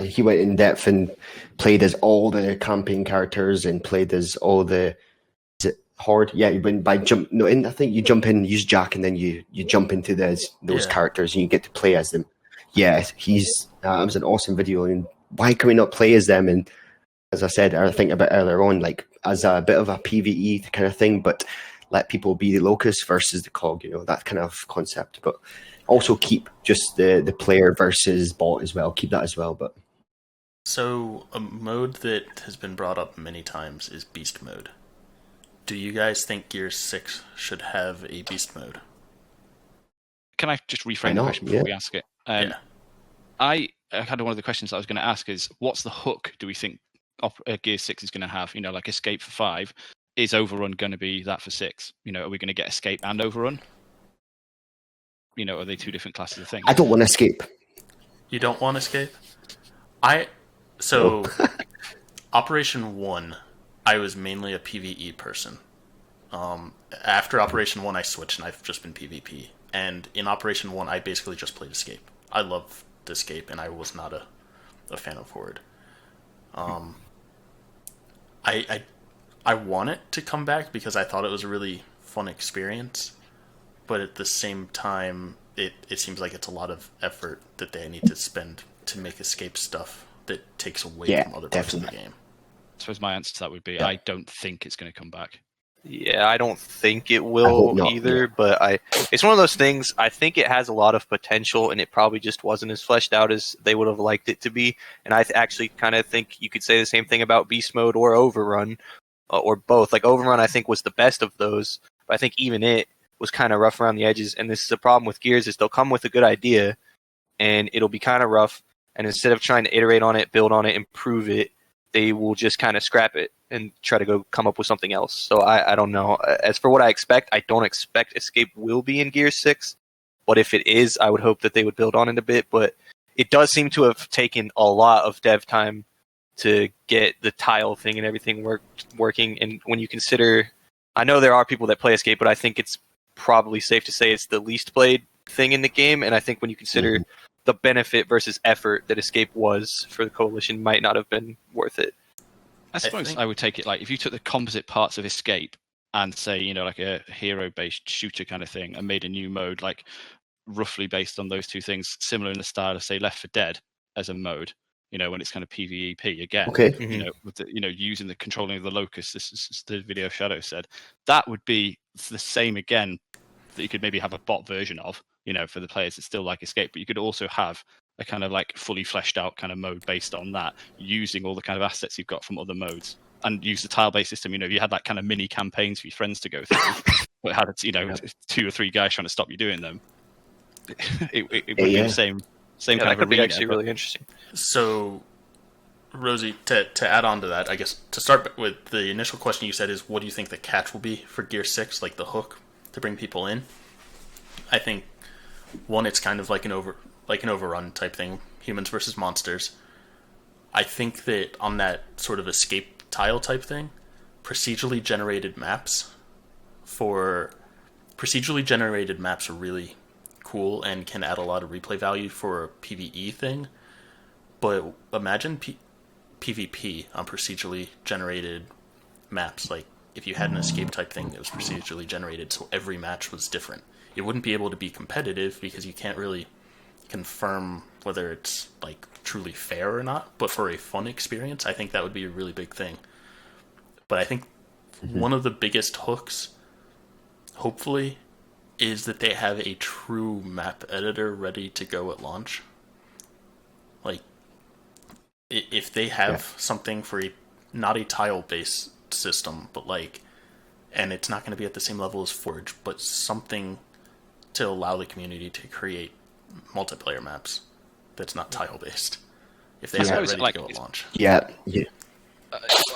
He went in depth and played as all the camping characters and played as all the... Is it Horde? Yeah, you went by jump... No, I think you jump in, use Jack, and then you jump into those characters and you get to play as them. Yeah, he's... it was an awesome video, and why can we not play as them? And as I said, I think about earlier on, like as a bit of a PvE kind of thing, but let people be the locust versus the cog, that kind of concept. But also keep just the player versus bot as well. Keep that as well. But so a mode that has been brought up many times is beast mode. Do you guys think Gear 6 should have a beast mode? Can I just reframe the question before we ask it? Yeah. I had one of the questions I was going to ask is, what's the hook do we think Gear 6 is going to have? Like escape for 5. Is overrun going to be that for 6? Are we going to get escape and overrun? Are they two different classes of things? I don't want to escape. You don't want escape? Operation 1, I was mainly a PvE person. After Operation 1, I switched and I've just been PvP. And in Operation 1, I basically just played escape. I loved escape, and I was not a fan of horde. I want it to come back because I thought it was a really fun experience, but at the same time, it seems like it's a lot of effort that they need to spend to make escape stuff that takes away from other parts of the game. I suppose my answer to that would be, I don't think it's going to come back. Yeah, I don't think it will either, but it's one of those things. I think it has a lot of potential, and it probably just wasn't as fleshed out as they would have liked it to be. And I actually kind of think you could say the same thing about Beast Mode or Overrun, or both. Like Overrun, I think was the best of those, but I think even it was kind of rough around the edges. And this is the problem with Gears: is they'll come with a good idea, and it'll be kind of rough. And instead of trying to iterate on it, build on it, improve it, they will just kind of scrap it and try to go come up with something else. So I don't know. As for what I expect, I don't expect Escape will be in Gear 6. But if it is, I would hope that they would build on it a bit. But it does seem to have taken a lot of dev time to get the tile thing and everything working. And when you consider, I know there are people that play Escape, but I think it's probably safe to say it's the least played thing in the game. And I think when you consider the benefit versus effort that Escape was for the Coalition, might not have been worth it. I suppose I would take it like if you took the composite parts of Escape and say, like a hero-based shooter kind of thing, and made a new mode, like roughly based on those two things, similar in the style of say Left 4 Dead as a mode, when it's kind of PvEP again, with the, using the controlling of the locust, this is the video Shadow said, that would be the same again, that you could maybe have a bot version of, for the players that still like Escape, but you could also have a kind of like fully fleshed out kind of mode based on that, using all the kind of assets you've got from other modes, and use the tile-based system. You had that kind of mini campaigns for your friends to go through, but it had 2 or 3 guys trying to stop you doing them. It would be the same kind that of could be arena, actually really interesting. So, Rosie, to add on to that, I guess to start with the initial question you said is, what do you think the catch will be for Gear 6, like the hook to bring people in? I think one, it's kind of like an overrun type thing, humans versus monsters. I think that on that sort of escape tile type thing, procedurally generated maps are really cool and can add a lot of replay value for a PvE thing. But imagine PvP on procedurally generated maps. Like if you had an escape type thing that was procedurally generated, so every match was different. It wouldn't be able to be competitive because you can't really confirm whether it's like truly fair or not. But for a fun experience, I think that would be a really big thing. But I think one of the biggest hooks, hopefully, is that they have a true map editor ready to go at launch. Like, if they have something for not a tile-based system, but like, and it's not going to be at the same level as Forge, but something to allow the community to create multiplayer maps that's not tile-based. If they have that ready to go at launch.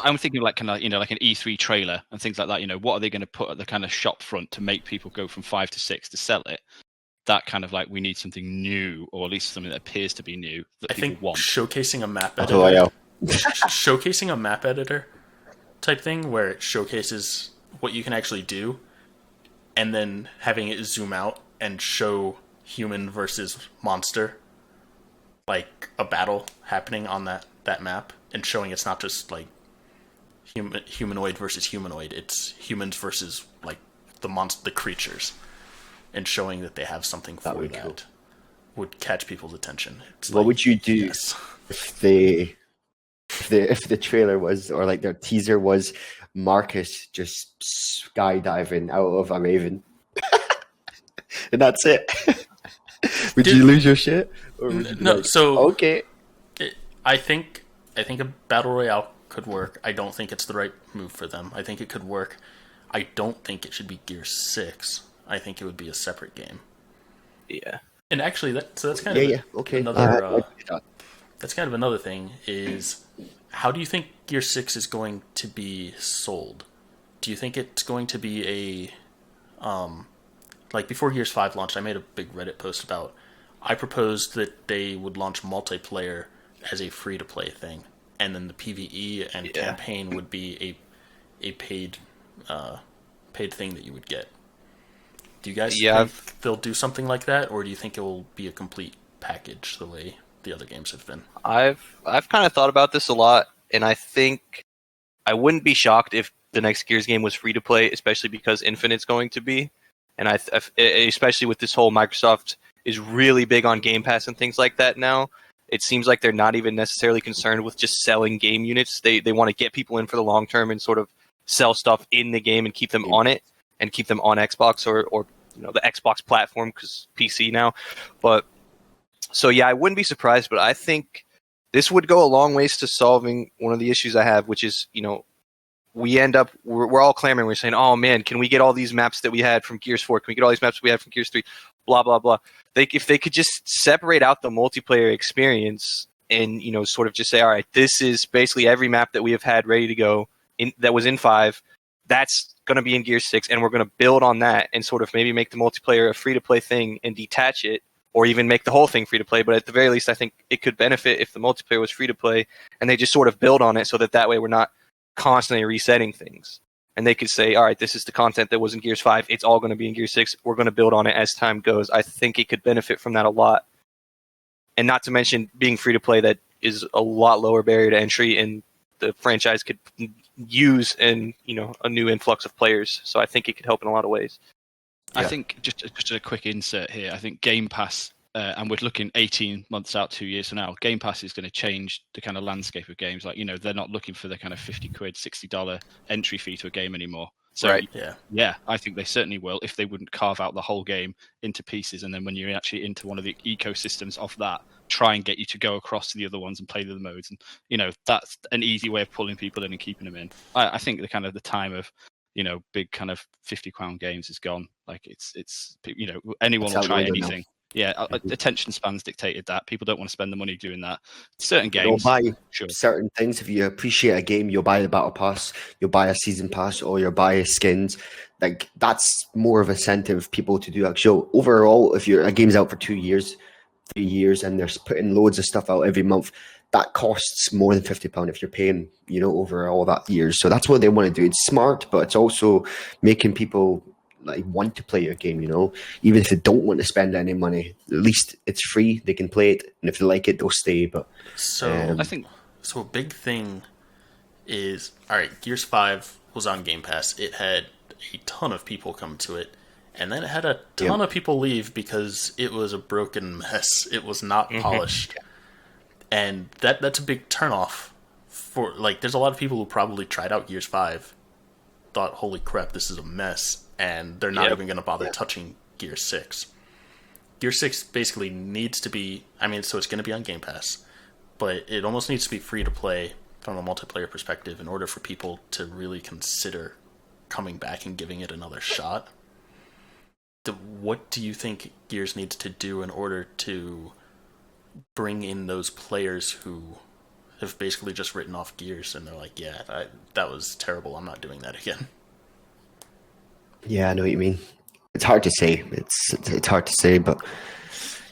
I'm thinking like kind of like an E3 trailer and things like that. What are they going to put at the kind of shop front to make people go from 5 to 6 to sell it? That kind of like, we need something new, or at least something that appears to be new that people want. Showcasing a map editor, showcasing a map editor type thing where it showcases what you can actually do, and then having it zoom out and show human versus monster, like a battle happening on that map, and showing it's not just like humanoid versus humanoid, it's humans versus like the creatures, and showing that they have something for that cool. would catch people's attention. What would you do? if the trailer was, or like their teaser was, Marcus just skydiving out of a Raven, and that's it. Would you lose your shit, or would you be No, like, so okay? I think a battle royale could work. I don't think it's the right move for them. I think it could work. I don't think it should be Gear 6. I think it would be a separate game. Yeah. And actually, that's kind of okay. another. That's kind of another thing is, how do you think Gear 6 is going to be sold? Do you think it's going to be like before Gears 5 launched, I made a big Reddit post about, I proposed that they would launch multiplayer as a free-to-play thing, and then the PvE and campaign would be a paid thing that you would get. Do you guys think they'll do something like that, or do you think it will be a complete package the way the other games have been? I've kind of thought about this a lot, and I think I wouldn't be shocked if the next Gears game was free to play, especially because Infinite's going to be, and especially with this whole Microsoft is really big on Game Pass and things like that now. It seems like they're not even necessarily concerned with just selling game units. They want to get people in for the long term and sort of sell stuff in the game and keep them on it and keep them on Xbox or the Xbox platform, because PC now. But so yeah, I wouldn't be surprised, but I think this would go a long ways to solving one of the issues I have, which is, we're all clamoring. We're saying, oh man, can we get all these maps that we had from Gears 4? Can we get all these maps we had from Gears 3? Blah, blah, blah. If they could just separate out the multiplayer experience and, sort of just say, all right, this is basically every map that we have had ready to go that was in 5. That's going to be in Gears 6, and we're going to build on that and sort of maybe make the multiplayer a free-to-play thing and detach it, or even make the whole thing free-to-play. But at the very least, I think it could benefit if the multiplayer was free-to-play, and they just sort of build on it so that way we're not constantly resetting things. And they could say, all right, this is the content that was in Gears 5. It's all going to be in Gears 6. We're going to build on it as time goes. I think it could benefit from that a lot. And not to mention being free-to-play, that is a lot lower barrier to entry, and the franchise could use a new influx of players. So I think it could help in a lot of ways. I think just a quick insert here. I think Game Pass, and we're looking 18 months out, 2 years from now, Game Pass is going to change the kind of landscape of games. Like, they're not looking for the kind of $50, $60 entry fee to a game anymore. So right. Yeah, I think they certainly will, if they wouldn't carve out the whole game into pieces, and then when you're actually into one of the ecosystems of that, try and get you to go across to the other ones and play the modes. And that's an easy way of pulling people in and keeping them in. I think the time of big kind of £50 games is gone. Like it's anyone will try anything. Yeah, attention spans dictated that. People don't want to spend the money doing that. Certain games, you'll buy certain things. If you appreciate a game, you'll buy the battle pass, you'll buy a season pass, or you'll buy skins. Like, that's more of an incentive people to do that. So overall, if a game's out for 2 years, 3 years, and they're putting loads of stuff out every month, that costs more than £50 if you're paying, over all that years. So that's what they want to do. It's smart, but it's also making people want to play your game, even if they don't want to spend any money. At least it's free, they can play it, and if they like it, they'll stay. But I think a big thing is, all right, Gears 5 was on Game Pass. It had a ton of people come to it, and then it had a ton of people leave because it was a broken mess. It was not polished. And that's a big turnoff for, there's a lot of people who probably tried out Gears 5, thought, holy crap, this is a mess, and they're not even going to bother touching Gear 6. Gear 6 basically needs to be, so it's going to be on Game Pass, but it almost needs to be free to play from a multiplayer perspective in order for people to really consider coming back and giving it another shot. What do you think Gears needs to do in order to bring in those players who have basically just written off Gears and they're like, that was terrible, I'm not doing that again? Yeah, I know what you mean. It's hard to say. It's hard to say, but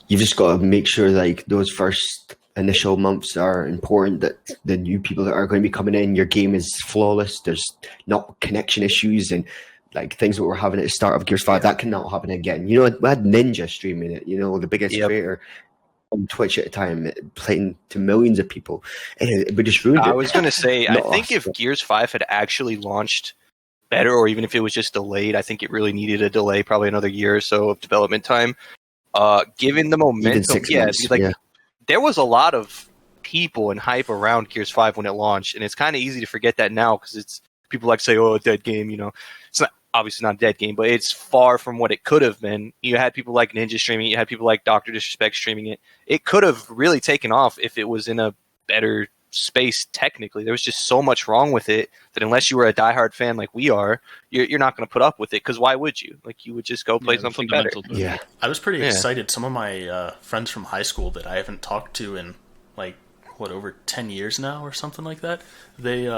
you've just got to make sure those first initial months are important, that the new people that are going to be coming in, your game is flawless, there's not connection issues and things that we're having at the start of Gears 5, that cannot happen again. We had Ninja streaming it, the biggest creator on Twitch at the time, playing to millions of people, and we just ruined it. I was going to say, I think if Gears 5 had actually launched better, or even if it was just delayed, I think it really needed a delay, probably another year or so of development time. Given the momentum, Even 6 months, there was a lot of people and hype around Gears 5 when it launched, and it's kind of easy to forget that now because it's people like say, "Oh, a dead game," It's not obviously not a dead game, but it's far from what it could have been. You had people like Ninja streaming it, you had people like Doctor Disrespect streaming it. It could have really taken off if it was in a better space technically. There was just so much wrong with it that unless you were a diehard fan like we are, you're not going to put up with it, because why would you? Like, you would just go play something better. Yeah. I was pretty excited. Some of my friends from high school that I haven't talked to in over 10 years now or something like that, they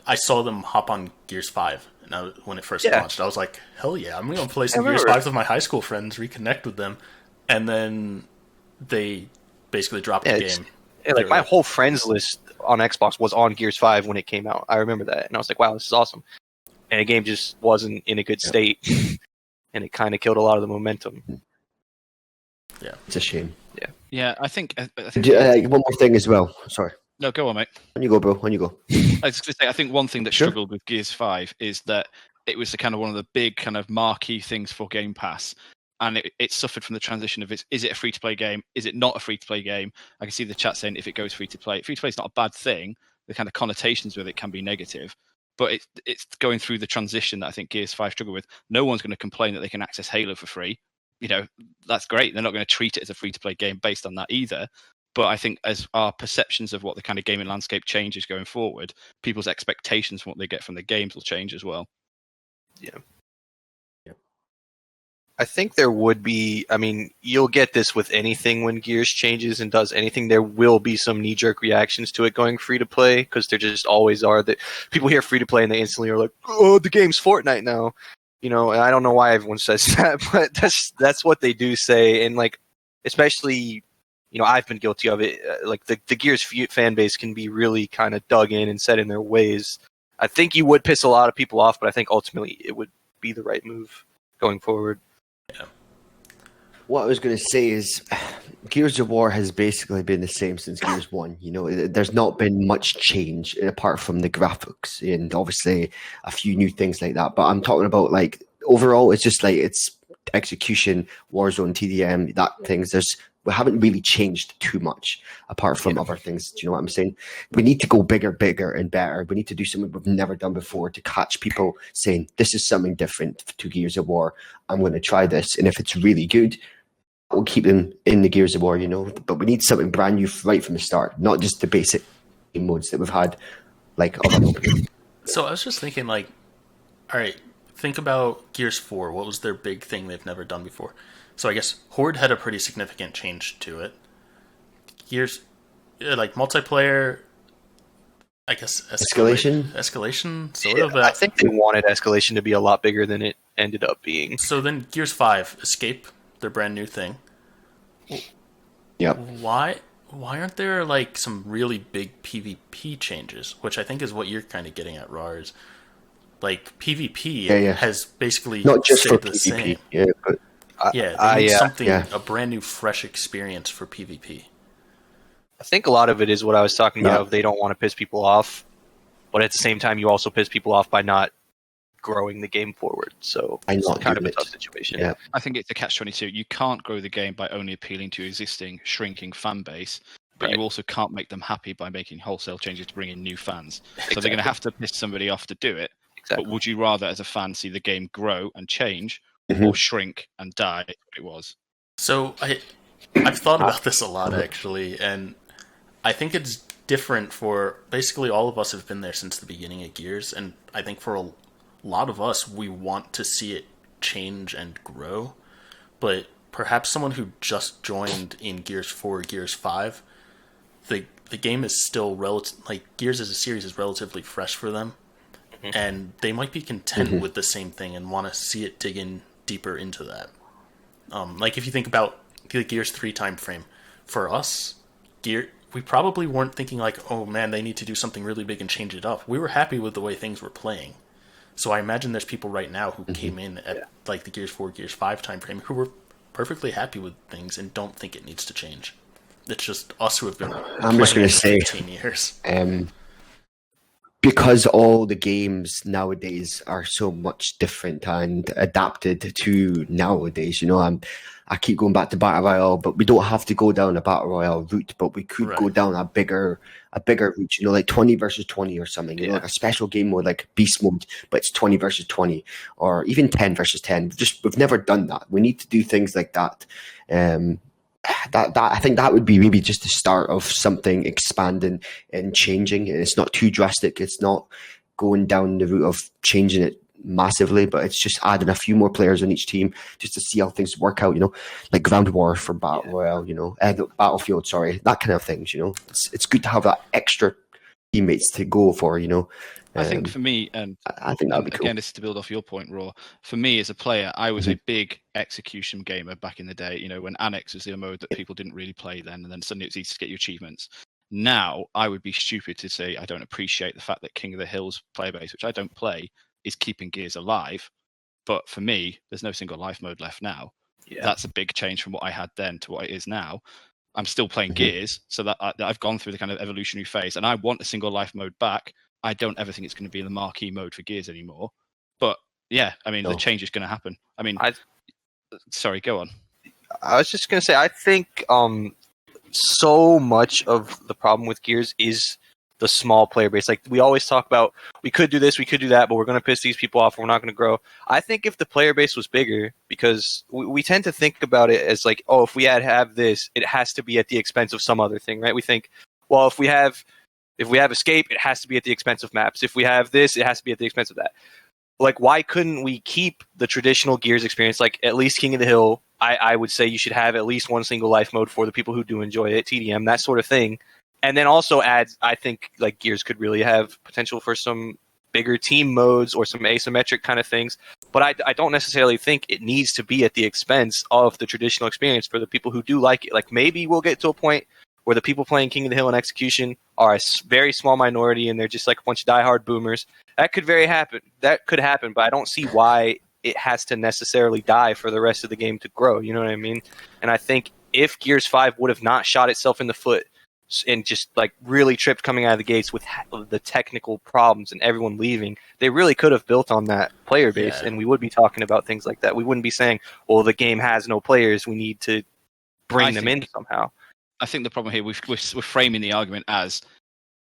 I saw them hop on Gears 5 when it first launched. I was like, hell yeah, I'm going to play some Gears 5 with my high school friends, reconnect with them, and then they basically dropped the game. Yeah, my whole friends list on Xbox was on Gears 5 when it came out. I remember that. And I was like, wow, this is awesome. And the game just wasn't in a good state. And it kind of killed a lot of the momentum. Yeah. It's a shame. Yeah. Yeah, I think one more thing as well. Sorry. No, go on, mate. On you go, bro. On you go. I was going to say, I think one thing that struggled with Gears 5 is that it was the kind of one of the big kind of marquee things for Game Pass. And it suffered from the transition of is it a free-to-play game? Is it not a free-to-play game? I can see the chat saying if it goes free-to-play. Free-to-play is not a bad thing. The kind of connotations with it can be negative. But it's going through the transition that I think Gears 5 struggled with. No one's going to complain that they can access Halo for free. That's great. They're not going to treat it as a free-to-play game based on that either. But I think as our perceptions of what the kind of gaming landscape changes going forward, people's expectations from what they get from the games will change as well. Yeah. I think there would be, you'll get this with anything when Gears changes and does anything. There will be some knee-jerk reactions to it going free-to-play, because there just always are. That people hear free-to-play and they instantly are like, oh, the game's Fortnite now. And I don't know why everyone says that, but that's what they do say. And, especially, I've been guilty of it. The Gears fan base can be really kind of dug in and set in their ways. I think you would piss a lot of people off, but I think ultimately it would be the right move going forward. Yeah. What I was going to say is Gears of War has basically been the same since Gears 1. There's not been much change apart from the graphics and obviously a few new things like that. But I'm talking about overall, it's just it's execution, Warzone, TDM, that things. We haven't really changed too much apart from other things. Do you know what I'm saying? We need to go bigger, and better. We need to do something we've never done before to catch people saying, this is something different to Gears of War. I'm going to try this. And if it's really good, we'll keep them in the Gears of War, But we need something brand new right from the start, not just the basic game modes that we've had other companies. So I was just thinking, all right, think about Gears 4. What was their big thing they've never done before? So I guess Horde had a pretty significant change to it. Gears, multiplayer, I guess escalation, sort of. I think they wanted escalation to be a lot bigger than it ended up being. So then Gears 5, Escape, their brand new thing. Yep. Why aren't there some really big PvP changes? Which I think is what you're kind of getting at, Rawr. Is PvP has basically not just for the PvP, same. but. A brand new, fresh experience for PvP. I think a lot of it is what I was talking about. They don't want to piss people off, but at the same time, you also piss people off by not growing the game forward. So it's kind of a tough situation. Yeah. I think it's a catch-22. You can't grow the game by only appealing to your existing, shrinking fan base, but you also can't make them happy by making wholesale changes to bring in new fans. So they're going to have to piss somebody off to do it. Exactly. But would you rather, as a fan, see the game grow and change, or shrink and die? It was. So I've thought about this a lot, actually, and I think it's different for basically all of us have been there since the beginning of Gears, and I think for a lot of us, we want to see it change and grow, but perhaps someone who just joined in Gears 4 or Gears 5, the game is still Gears as a series is relatively fresh for them, and they might be content with the same thing and want to see it dig in deeper into that. If you think about the Gears 3 time frame, for us, we probably weren't thinking oh man, they need to do something really big and change it up. We were happy with the way things were playing. So I imagine there's people right now who came in at the Gears 4, Gears 5 time frame who were perfectly happy with things and don't think it needs to change. It's just us who have been. I'm just going to say, 15 years. because all the games nowadays are so much different and adapted to nowadays, I keep going back to Battle Royale, but we don't have to go down a Battle Royale route, but we could go down a bigger route, like 20 versus 20 or something, like a special game mode like Beast Mode, but it's 20 versus 20, or even 10 versus 10. We've never done that. We need to do things like that. That I think that would be maybe just the start of something expanding and changing. It's not too drastic. It's not going down the route of changing it massively, but it's just adding a few more players on each team just to see how things work out, like Ground War for Battle Royale, Battlefield, sorry, that kind of things, It's good to have that extra teammates to go for, I think for me, and I think that'd be cool. Again, this is to build off your point, Rawr. For me as a player, I was a big execution gamer back in the day. When Annex was the mode that people didn't really play then, and then suddenly it's easy to get your achievements. Now, I would be stupid to say I don't appreciate the fact that King of the Hill's player base, which I don't play, is keeping Gears alive. But for me, there's no single life mode left now. Yeah. That's a big change from what I had then to what it is now. I'm still playing Gears, so that I've gone through the kind of evolutionary phase, and I want a single life mode back. I don't ever think it's going to be in the marquee mode for Gears anymore. But yeah, the change is going to happen. Sorry, go on. I was just going to say, I think so much of the problem with Gears is the small player base. Like, we always talk about, we could do this, we could do that, but we're going to piss these people off, we're not going to grow. I think if the player base was bigger, because we tend to think about it as like, oh, if we have this, it has to be at the expense of some other thing, right? We think, well, if we have escape, it has to be at the expense of maps. If we have this, it has to be at the expense of that. Like, why couldn't we keep the traditional Gears experience? Like, at least King of the Hill, I would say you should have at least one single life mode for the people who do enjoy it, TDM, that sort of thing. And then also add, I think, like, Gears could really have potential for some bigger team modes or some asymmetric kind of things. But I don't necessarily think it needs to be at the expense of the traditional experience for the people who do like it. Like, maybe we'll get to a point where the people playing King of the Hill and Execution are a very small minority and they're just like a bunch of diehard boomers. That could happen, but I don't see why it has to necessarily die for the rest of the game to grow. You know what I mean? And I think if Gears 5 would have not shot itself in the foot and just like really tripped coming out of the gates with the technical problems and everyone leaving, they really could have built on that player base, and we would be talking about things like that. We wouldn't be saying, well, the game has no players, we need to bring them in somehow. I think the problem here, we're framing the argument as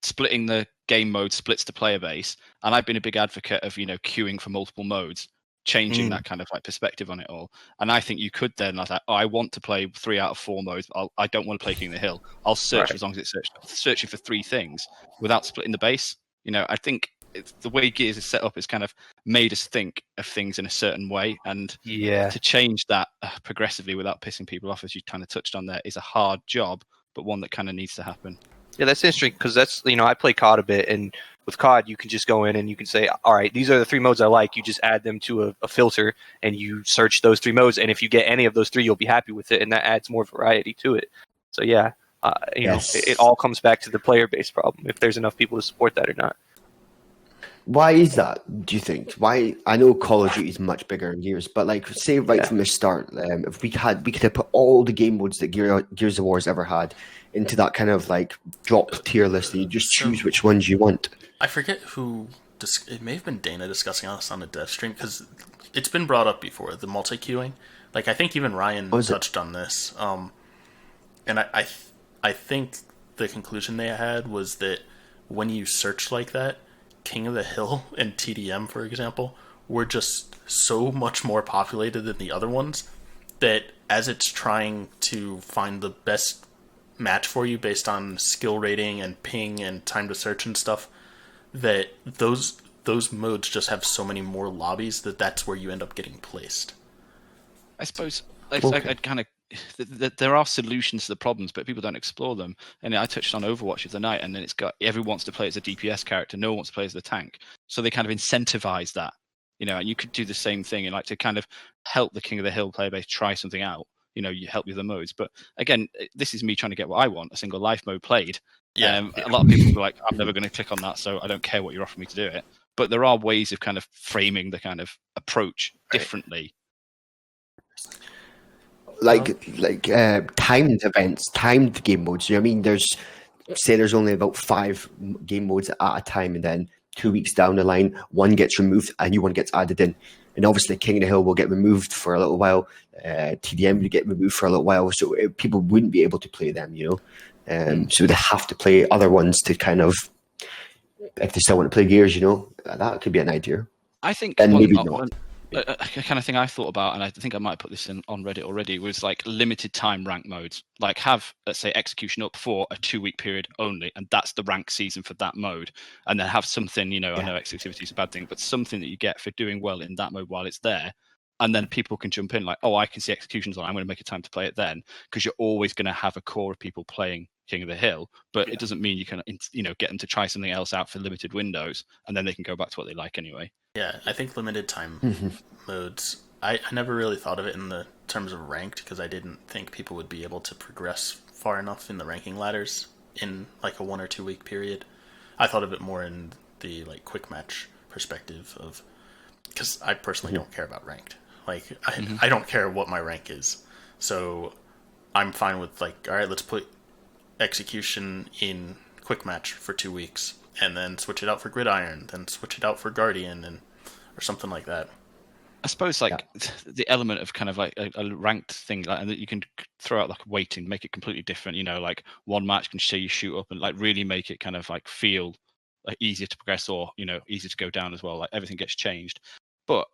splitting the game mode splits the player base, and I've been a big advocate of queuing for multiple modes, changing that kind of like perspective on it all. And I think you could then like, I want to play 3 out of 4 modes. I don't want to play King of the Hill. I'll search as long as it's searching for 3 things without splitting the base. I think the way Gears is set up is kind of made us think of things in a certain way, and to change that progressively without pissing people off, as you kind of touched on there, is a hard job, but one that kind of needs to happen. Yeah, that's interesting, because that's, I play COD a bit, and with COD you can just go in and you can say, all right, these are the 3 modes I like. You just add them to a filter and you search those 3 modes, and if you get any of those 3, you'll be happy with it, and that adds more variety to it. So yeah, it all comes back to the player base problem, if there's enough people to support that or not. Why is that, do you think? Why? I know Call of Duty is much bigger in Gears, but like, say from the start, if we could have put all the game modes that Gears of War's ever had into that kind of like drop tier list, and you just choose which ones you want. I forget who. It may have been Dana discussing this on a dev stream, because it's been brought up before, the multi-queuing. Like, I think even Ryan touched on this, and I think the conclusion they had was that when you search like that, King of the Hill and TDM, for example, were just so much more populated than the other ones that as it's trying to find the best match for you based on skill rating and ping and time to search and stuff, that those modes just have so many more lobbies that's where you end up getting placed. I suppose I'd kind of there are solutions to the problems, but people don't explore them. And I touched on Overwatch the other night, and then it's got everyone wants to play as a DPS character, no one wants to play as the tank. So they kind of incentivize that, and you could do the same thing and like to kind of help the King of the Hill player base try something out. You help with the modes. But again, this is me trying to get what I want, a single life mode played. A lot of people will be like, I'm never going to click on that, so I don't care what you're offering me to do it. But there are ways of kind of framing the kind of approach differently. Like timed events, timed game modes. You know what I mean? There's say there's only about 5 game modes at a time, and then 2 weeks down the line, one gets removed, a new one gets added in. And obviously, King of the Hill will get removed for a little while. TDM will get removed for a little while, so people wouldn't be able to play them, So they have to play other ones to kind of, if they still want to play Gears, that could be an idea. I think And maybe not. A kind of thing I thought about, and I think I might put this on Reddit already, was like limited time rank modes. Like have, let's say, execution up for a 2-week period only, and that's the rank season for that mode. And then have something, I know exclusivity is a bad thing, but something that you get for doing well in that mode while it's there. And then people can jump in like, oh, I can see executions on, I'm going to make a time to play it then, because you're always going to have a core of people playing King of the Hill, but it doesn't mean you can, get them to try something else out for limited windows, and then they can go back to what they like anyway. Yeah, I think limited time modes, I never really thought of it in the terms of ranked, because I didn't think people would be able to progress far enough in the ranking ladders in like a 1 or 2 week period. I thought of it more in the like quick match perspective of, because I personally don't care about ranked. Like, I don't care what my rank is. So I'm fine with like, all right, let's put execution in quick match for 2 weeks, and then switch it out for Gridiron, then switch it out for Guardian, or something like that. I suppose the element of kind of like a ranked thing, and that you can throw out like weighting, make it completely different. Like one match can see you shoot up and like really make it kind of like feel like easier to progress, or easier to go down as well. Like everything gets changed, but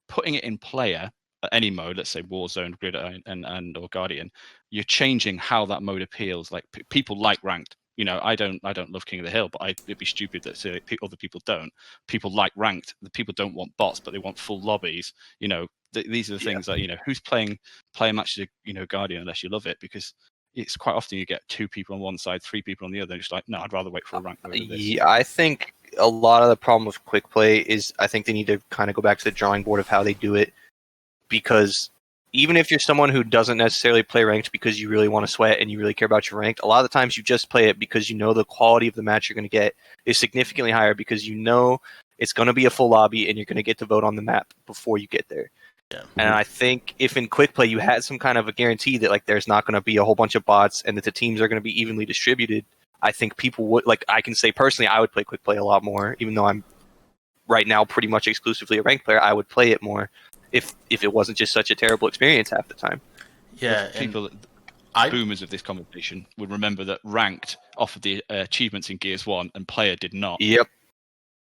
putting it in player at any mode, let's say Warzone, Gridiron, and or Guardian, you're changing how that mode appeals. Like people like ranked. I don't love King of the Hill, but it'd be stupid that other people don't. People like ranked. The people don't want bots, but they want full lobbies. These are the things that who's playing matches Guardian unless you love it, because it's quite often you get 2 people on one side, 3 people on the other. And it's like, no, I'd rather wait for a rank mode. Yeah, I think a lot of the problem with quick play is I think they need to kind of go back to the drawing board of how they do it, because even if you're someone who doesn't necessarily play ranked because you really want to sweat and you really care about your ranked, a lot of the times you just play it because the quality of the match you're going to get is significantly higher, because it's going to be a full lobby and you're going to get to vote on the map before you get there. Yeah. And I think if in quick play you had some kind of a guarantee that like there's not going to be a whole bunch of bots and that the teams are going to be evenly distributed, I think people would, like, I can say personally I would play quick play a lot more, even though I'm right now pretty much exclusively a ranked player. I would play it more if it wasn't just such a terrible experience half the time. Yeah, people, boomers of this conversation would remember that ranked offered the achievements in Gears 1 and player did not. Yep.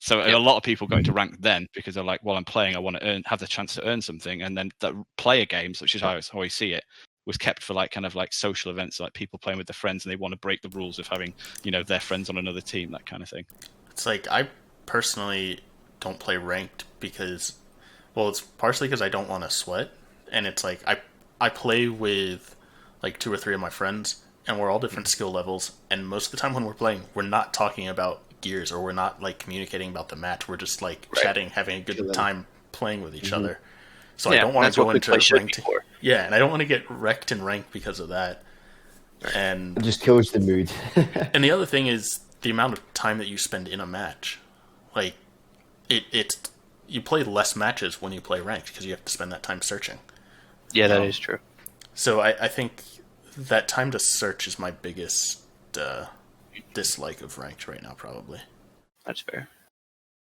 So a lot of people go into ranked then because they're like, well, I'm playing, I want to have the chance to earn something. And then the player games, which is how I always see it, was kept for like kind of like social events, like people playing with their friends and they want to break the rules of having, their friends on another team, that kind of thing. It's like, I personally don't play ranked because, well, it's partially because I don't want to sweat. And it's like, I play with like 2 or 3 of my friends and we're all different skill levels. And most of the time when we're playing, we're not talking about Gears, or we're not like communicating about the match. We're just like chatting, having a good time playing with each other. So I don't want to go into ranked. Yeah, and I don't want to get wrecked in rank because of that. And it just kills the mood. And the other thing is the amount of time that you spend in a match. Like it's you play less matches when you play ranked because you have to spend that time searching. Yeah, that is true. So I think that time to search is my biggest dislike of ranked right now, probably. That's fair.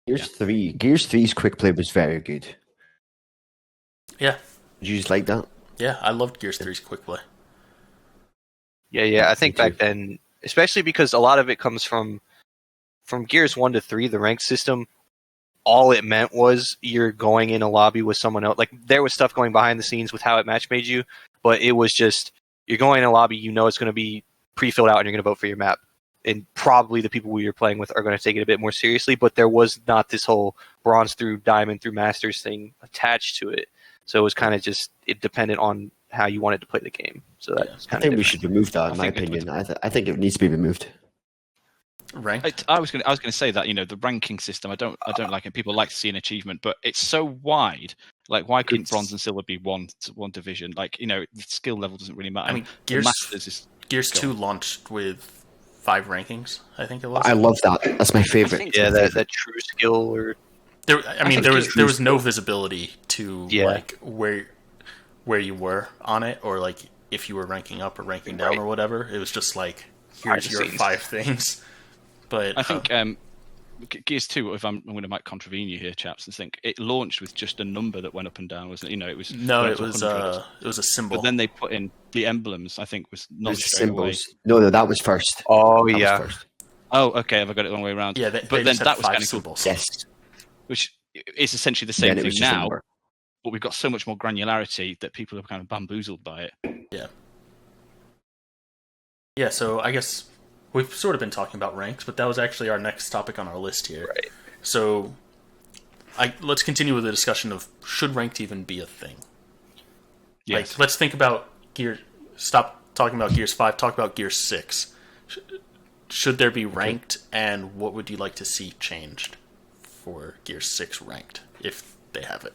Gears 3's quick play was very good. Yeah. Did you just like that? Yeah, I loved Gears 3's quick play. Yeah, I think back then, especially because a lot of it comes from Gears 1 to 3, the ranked system, all it meant was you're going in a lobby with someone else. Like, there was stuff going behind the scenes with how it match made you, but it was just, you're going in a lobby, it's going to be pre-filled out and you're going to vote for your map. And probably the people who you're playing with are going to take it a bit more seriously, but there was not this whole bronze through diamond through masters thing attached to it. So it was kind of just, it depended on how you wanted to play the game. So that's kind I think we should remove that, in my opinion. I think it needs to be removed. Ranked? I was going to say that, the ranking system, I don't like it. People like to see an achievement, but it's so wide. Like, why couldn't bronze and silver be one division? Like, the skill level doesn't really matter. I mean, Gears 2 launched with 5 rankings, I think it was. I love that. That's my favorite. Yeah, that true skill or there was no visibility to like where you were on it, or like if you were ranking up or ranking down or whatever. It was just like here's your 5 things. But I think Gears 2, if I'm going to might contravene you here, chaps, and think it launched with just a number that went up and down, wasn't it? It was it was a symbol. But then they put in the emblems. I think was not straight symbols. away. No, that was first. Oh, That yeah. was first. Oh, okay. Have I got it the wrong way around? Yeah, but then that was kind of symbols. Yes. Which is essentially the same Then it thing was just a now. number. But we've got so much more granularity that people are kind of bamboozled by it. Yeah. Yeah, so I guess we've sort of been talking about ranks, but that was actually our next topic on our list here. Right. So let's continue with the discussion of should ranked even be a thing? Yes. Like, let's think about stop talking about Gears 5, talk about Gears 6. Should there be ranked, and what would you like to see changed for Gears 6 ranked, if they have it?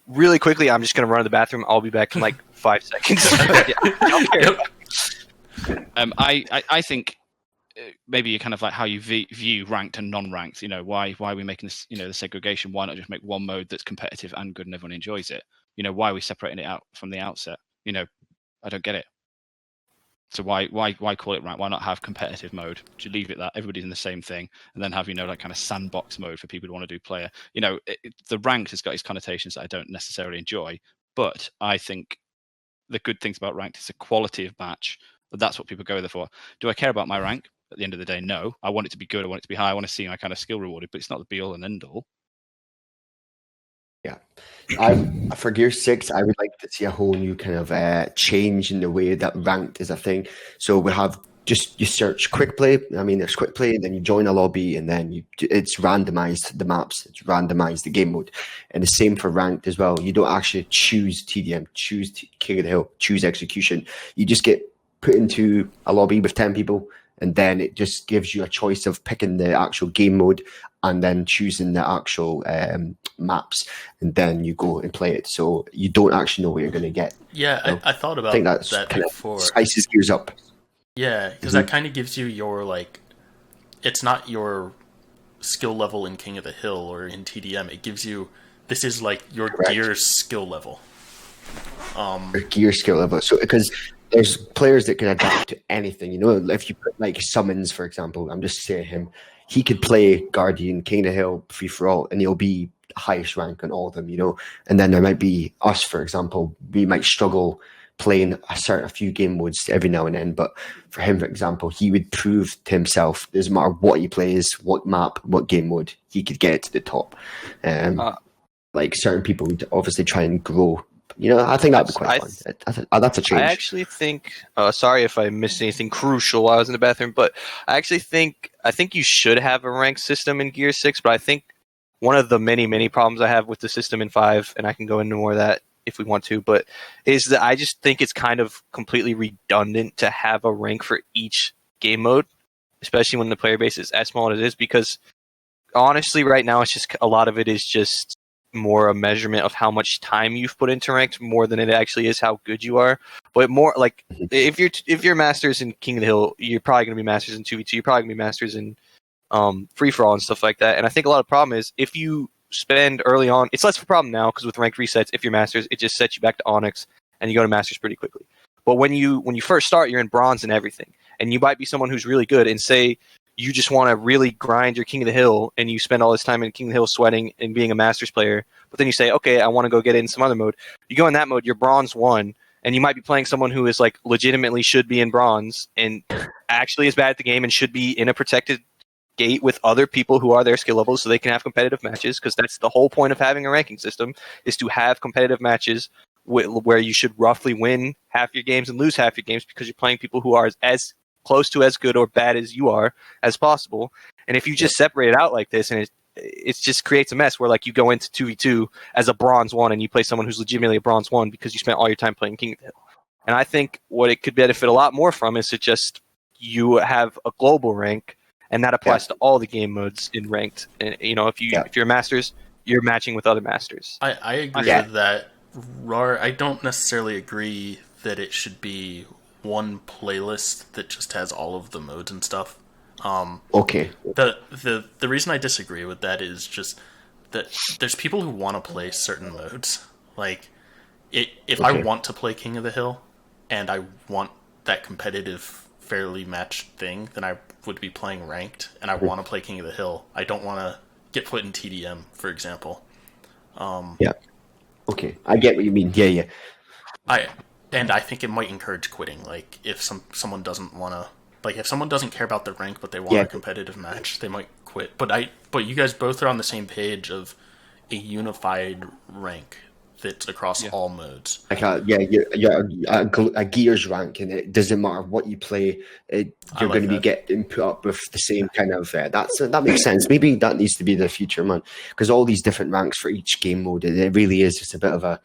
Really quickly, I'm just going to run to the bathroom. I'll be back in like 5 seconds. I think maybe kind of like how you view ranked and non-ranked. Why are we making this? The segregation. Why not just make one mode that's competitive and good and everyone enjoys it? Why are we separating it out from the outset? I don't get it. So why call it ranked? Why not have competitive mode? Just leave it that everybody's in the same thing, and then have like kind of sandbox mode for people who want to do player. The ranked has got its connotations that I don't necessarily enjoy, but I think the good things about ranked is the quality of match. That's what people go there for. Do I care about my rank? At the end of the day, no. I want it to be good. I want it to be high. I want to see my kind of skill rewarded, but it's not the be all and end all. Yeah. For Gear 6, I would like to see a whole new kind of change in the way that ranked is a thing. So we have you search quick play. I mean, there's quick play, then you join a lobby, and then it's randomized the maps. It's randomized the game mode. And the same for ranked as well. You don't actually choose TDM, choose King of the Hill, choose execution. You just get put into a lobby with 10 people, and then it just gives you a choice of picking the actual game mode and then choosing the actual maps, and then you go and play it. So you don't actually know what you're going to get. Yeah, I thought about that before. Spices Gears up. Yeah, because that kind of gives you your, it's not your skill level in King of the Hill or in TDM. It gives you, this is your Gears skill level. Your Gear skill level. So, because there's players that can adapt to anything. If you put Summons, for example, I'm just saying him, he could play Guardian, King of the Hill, free for all, and he'll be highest rank on all of them, And then there might be us, for example, we might struggle playing a few game modes every now and then, but for him, for example, he would prove to himself, doesn't matter what he plays, what map, what game mode, he could get to the top. Certain people would obviously try and grow. I think that'd be quite fun. That's a change. I actually think. Sorry if I missed anything crucial while I was in the bathroom, but I think you should have a ranked system in Gear 6. But I think one of the many problems I have with the system in 5, and I can go into more of that if we want to, but is that I just think it's kind of completely redundant to have a rank for each game mode, especially when the player base is as small as it is. Because honestly, right now, it's just a lot of it is just more a measurement of how much time you've put into ranked more than it actually is how good you are. But more if you're masters in King of the Hill, you're probably going to be masters in 2v2. You're probably going to be masters in free for all and stuff like that. And I think a lot of the problem is if you spend early on, it's less of a problem now because with ranked resets, if you're masters, it just sets you back to Onyx and you go to masters pretty quickly. But when you first start, you're in bronze and everything, and you might be someone who's really good and say you just want to really grind your King of the Hill and you spend all this time in King of the Hill sweating and being a Masters player, but then you say, okay, I want to go get in some other mode. You go in that mode, you're bronze 1, and you might be playing someone who is legitimately should be in bronze and actually is bad at the game and should be in a protected gate with other people who are their skill levels so they can have competitive matches, because that's the whole point of having a ranking system, is to have competitive matches where you should roughly win half your games and lose half your games because you're playing people who are as close to as good or bad as you are as possible. And if you just separate it out like this, and it just creates a mess where you go into 2v2 as a bronze 1 and you play someone who's legitimately a bronze 1 because you spent all your time playing King of the Hill. And I think what it could benefit a lot more from is to just you have a global rank, and that applies to all the game modes in ranked. And if you're masters, you're matching with other masters. I agree with that. Rawr, I don't necessarily agree that it should be one playlist that just has all of the modes and stuff. Okay. The reason I disagree with that is just that there's people who want to play certain modes. If I want to play King of the Hill and I want that competitive, fairly matched thing, then I would be playing ranked, and I want to play King of the Hill. I don't want to get put in TDM, for example. Yeah. Okay, I get what you mean. Yeah. I think it might encourage quitting. Like if someone doesn't want to, like if someone doesn't care about the rank but they want a competitive match, they might quit. But you guys both are on the same page of a unified rank that's across all modes. Like a gears rank, and it doesn't matter what you play, you're going to be getting put up with the same kind of. That makes sense. Maybe that needs to be the future, man, because all these different ranks for each game mode, it really is just a bit of a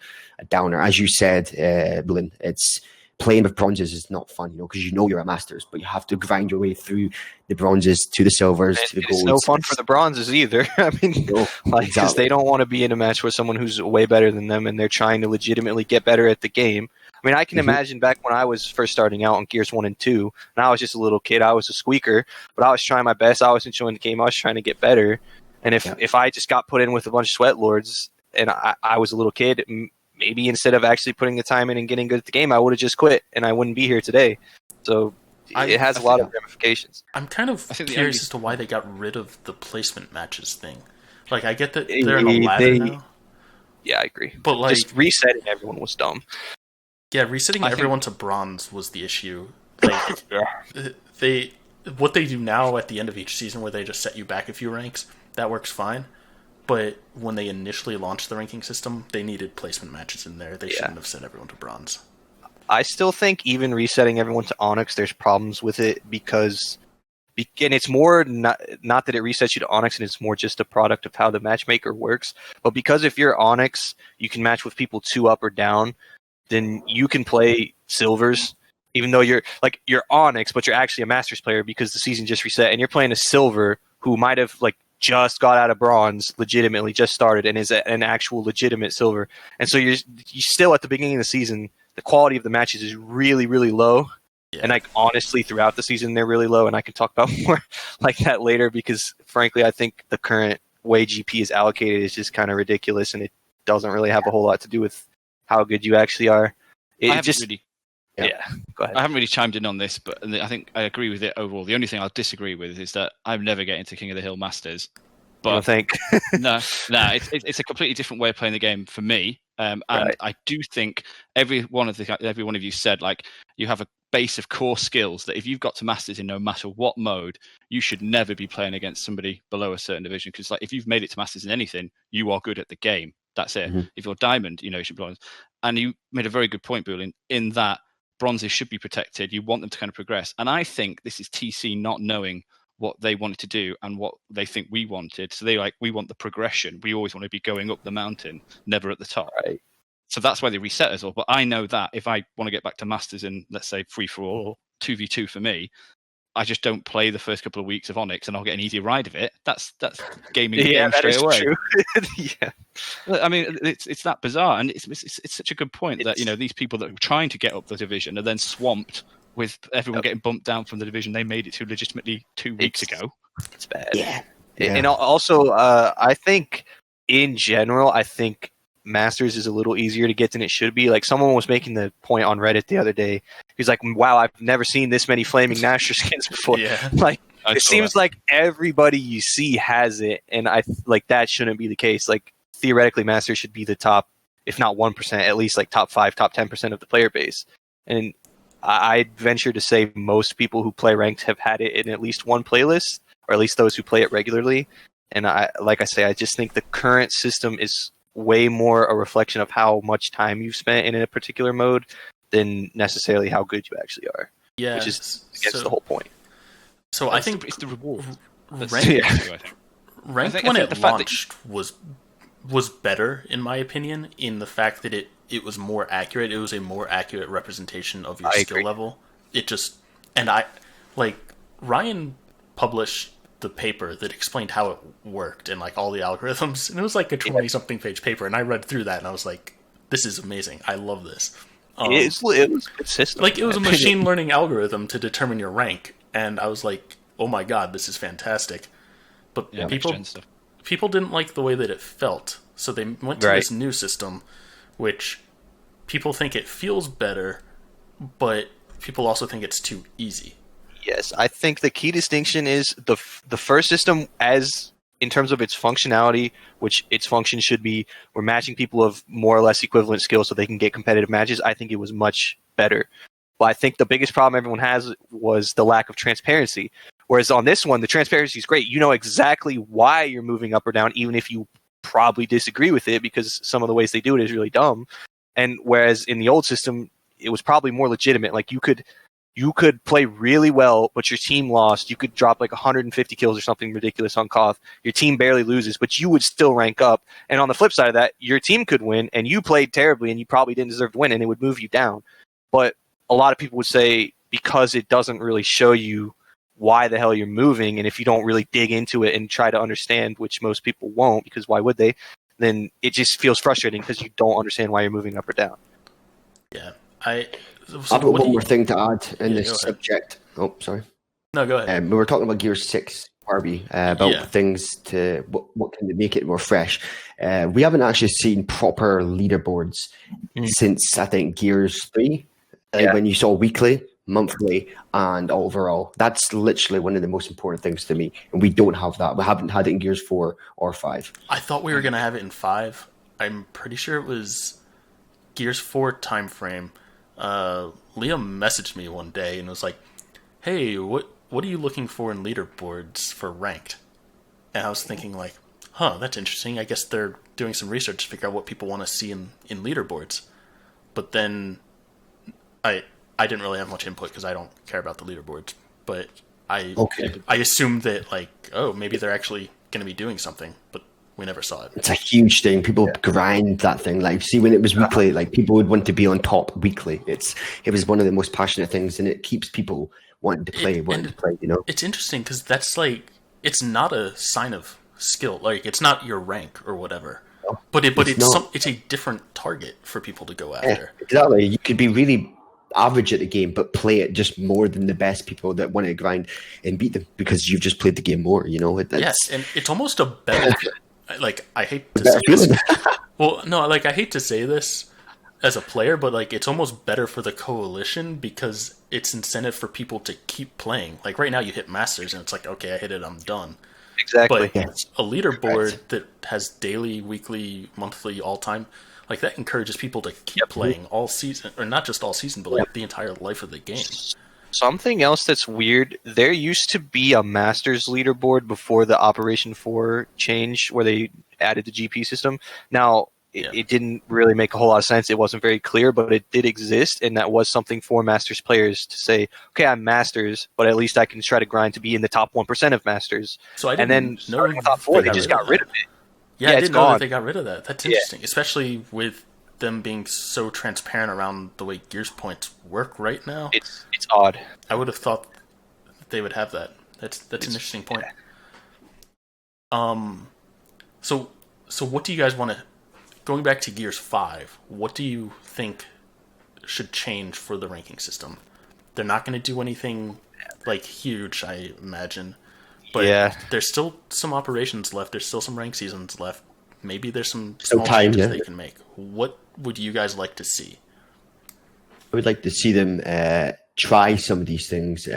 downer, as you said, Blin. It's playing with bronzes is not fun, because you're a masters, but you have to grind your way through the bronzes to the silvers to the golds. It's no fun for the bronzes either. I mean, because they don't want to be in a match with someone who's way better than them, and they're trying to legitimately get better at the game. I mean, I can imagine back when I was first starting out on Gears 1 and 2, and I was just a little kid, I was a squeaker, but I was trying my best, I was enjoying the game, I was trying to get better, and if I just got put in with a bunch of sweat lords, and I was a little kid, maybe instead of actually putting the time in and getting good at the game, I would have just quit, and I wouldn't be here today. So it has a lot of ramifications. I'm kind of curious as to why they got rid of the placement matches thing. Like, I get that they're in a ladder now. Yeah, I agree. But just resetting everyone was dumb. Yeah, resetting everyone to bronze was the issue. Like, what they do now at the end of each season, where they just set you back a few ranks, that works fine. But when they initially launched the ranking system, they needed placement matches in there. They shouldn't have set everyone to bronze. I still think even resetting everyone to Onyx, there's problems with it because, and it's more not that it resets you to Onyx, and it's more just a product of how the matchmaker works. But because if you're Onyx, you can match with people 2 up or down, then you can play silvers, even though you're Onyx, but you're actually a Masters player because the season just reset, and you're playing a silver who might have just got out of bronze, legitimately just started, and is an actual legitimate silver. And so you're still at the beginning of the season, the quality of the matches is really, really low. Yeah. And honestly, throughout the season, they're really low. And I can talk about more like that later because, frankly, I think the current way GP is allocated is just kind of ridiculous, and it doesn't really have a whole lot to do with how good you actually are. Go ahead. I haven't really chimed in on this, but I think I agree with it overall. The only thing I'll disagree with is that I'm never getting to King of the Hill Masters. But I think no, it's a completely different way of playing the game for me. And I do think every one of you said you have a base of core skills that if you've got to Masters in no matter what mode, you should never be playing against somebody below a certain division, because if you've made it to Masters in anything, you are good at the game. That's it. Mm-hmm. If you're Diamond, you should be bronze. And you made a very good point, Boolin, in that bronzes should be protected. You want them to kind of progress. And I think this is TC not knowing what they wanted to do and what they think we wanted. So we want the progression. We always want to be going up the mountain, never at the top. Right. So that's why they reset us all. But I know that if I want to get back to Masters in, let's say, free-for-all or 2v2 for me, I just don't play the first couple of weeks of Onyx and I'll get an easier ride of it. That's gaming the game straight away. True. Yeah. I mean, it's that bizarre. And it's such a good point that, these people that are trying to get up the division are then swamped with everyone getting bumped down from the division they made it to legitimately 2 weeks ago. It's bad. Yeah. And also, I think in general, Masters is a little easier to get than it should be. Someone was making the point on Reddit the other day. He's like, wow, I've never seen this many flaming Nasher skins before. Yeah. It seems like everybody you see has it, and that shouldn't be the case. Theoretically, Masters should be the top, if not 1%, at least top 5, top 10% of the player base. And I'd venture to say most people who play ranked have had it in at least one playlist, or at least those who play it regularly. And I just think the current system is way more a reflection of how much time you've spent in a particular mode than necessarily how good you actually are. Yeah, which is against the whole point. So I think it's the reward. Ranked when it launched was better, in my opinion, in the fact that it was more accurate. It was a more accurate representation of your skill level. It just, and Ryan published the paper that explained how it worked and all the algorithms, and it was a 20-something page paper, and I read through that and I was like, this is amazing. I love this. It was a good system. It was a machine learning algorithm to determine your rank, and I was like, oh my god, this is fantastic. But people didn't like the way that it felt, so they went to this new system, which people think it feels better, but people also think it's too easy. Yes, I think the key distinction is the first system, as in terms of its functionality, which its function should be, we're matching people of more or less equivalent skills so they can get competitive matches. I think it was much better. But I think the biggest problem everyone has was the lack of transparency. Whereas on this one, the transparency is great. You know exactly why you're moving up or down, even if you probably disagree with it, because some of the ways they do it is really dumb. And whereas in the old system, it was probably more legitimate. Like you could play really well, but your team lost. You could drop like 150 kills or something ridiculous on Koth. Your team barely loses, but you would still rank up. And on the flip side of that, your team could win, and you played terribly, and you probably didn't deserve to win, and it would move you down. But a lot of people would say because it doesn't really show you why the hell you're moving, and if you don't really dig into it and try to understand, which most people won't, because why would they, then it just feels frustrating because you don't understand why you're moving up or down. Yeah. I've got one more thing to add in this subject. Oh, sorry. No, go ahead. We were talking about Gears 6, Barbie, about things to what can make it more fresh. We haven't actually seen proper leaderboards since, I think, Gears 3, when you saw weekly, monthly, and overall. That's literally one of the most important things to me, and we don't have that. We haven't had it in Gears 4 or 5. I thought we were going to have it in 5. I'm pretty sure it was Gears 4 time frame. Liam messaged me one day and was like, hey, what are you looking for in leaderboards for ranked? And I was thinking like, that's interesting. I guess they're doing some research to figure out what people want to see in leaderboards. But then I didn't really have much input because I don't care about the leaderboards. But I assumed that like, maybe they're actually going to be doing something, but we never saw it. It's a huge thing. People grind that thing. Like, see, when it was weekly, like people would want to be on top weekly. It was one of the most passionate things, and it keeps people wanting to play. You know, it's interesting because that's like, it's not a sign of skill. Like, it's not your rank or whatever. No, but it's a different target for people to go after. Yeah, exactly. You could be really average at the game, but play it just more than the best people that want to grind and beat them because you've just played the game more. You know, yes, and it's almost a better. Like, I hate to say this. Well, no, like, I hate to say this as a player, but, like, it's almost better for the coalition because it's incentive for people to keep playing. Like, right now you hit Masters and it's like, okay, I hit it, I'm done. Exactly. But a leaderboard that has daily, weekly, monthly, all-time, like, that encourages people to keep playing all season, or not just all season, but, like, the entire life of the game. Something else that's weird, there used to be a Masters leaderboard before the Operation 4 change where they added the GP system. Now, it didn't really make a whole lot of sense. It wasn't very clear, but it did exist, and that was something for Masters players to say, okay, I'm Masters, but at least I can try to grind to be in the top 1% of Masters. So I didn't know with top 4, they just got rid of it. Yeah, I didn't know that they got rid of that. That's interesting, especially with them being so transparent around the way Gears points work right now. It's odd. I would have thought they would have that. That's an interesting point. So what do you guys want to, going back to Gears 5, what do you think should change for the ranking system? They're not going to do anything like huge, I imagine. But there's still some operations left. There's still some rank seasons left. Maybe there's some small changes they can make. What would you guys like to see? I would like to see them try some of these things,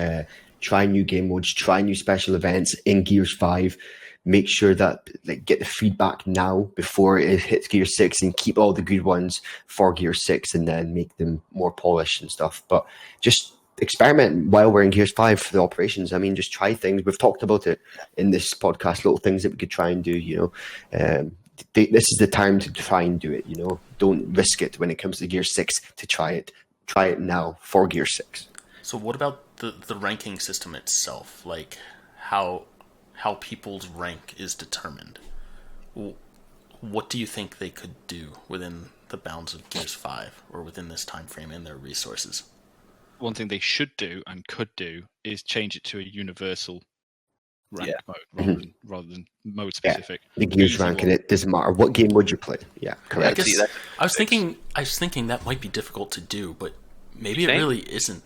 try new game modes, try new special events in Gears 5. Make sure that get the feedback now before it hits Gear 6 and keep all the good ones for Gear 6 and then make them more polished and stuff. But just experiment while we're in Gears 5 for the operations. I mean, just try things. We've talked about it in this podcast, little things that we could try and do, you know. This is the time to try and do it, you know. Don't risk it when it comes to Gear 6 to try it. Try it now for Gear 6. So what about the ranking system itself? Like how people's rank is determined? What do you think they could do within the bounds of Gears 5 or within this time frame and their resources? One thing they should do and could do is change it to a universal rank mode rather than mode specific. The Gears ranking, it doesn't matter what game mode you play. Yeah, correct. I was thinking that might be difficult to do, but maybe it really isn't.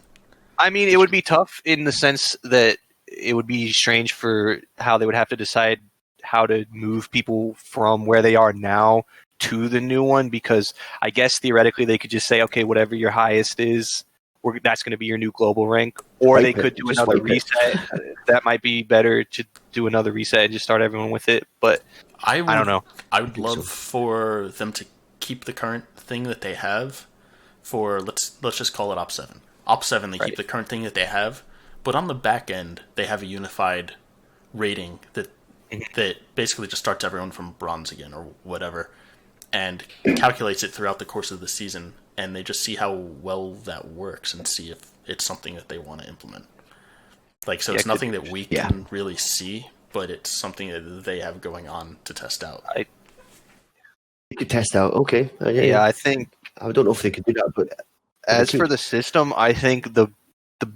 I mean, it would be tough in the sense that it would be strange for how they would have to decide how to move people from where they are now to the new one, because I guess theoretically they could just say, okay, whatever your highest is, that's going to be your new global rank, or Wipe they it. could do Just another wipe it. reset. That might be better to do another reset and just start everyone with it. But I don't know. I would think love so. for them to keep the current thing that they have for let's just call it Op 7. Op 7 they keep the current thing that they have, but on the back end they have a unified rating that basically just starts everyone from bronze again or whatever and calculates it throughout the course of the season, and they just see how well that works and see if it's something that they want to implement. Like, so it's nothing that we can really see, but it's something that they have going on to test out. You could test out. Okay. Yeah, I think. I don't know if they could do that, but As for the system, I think the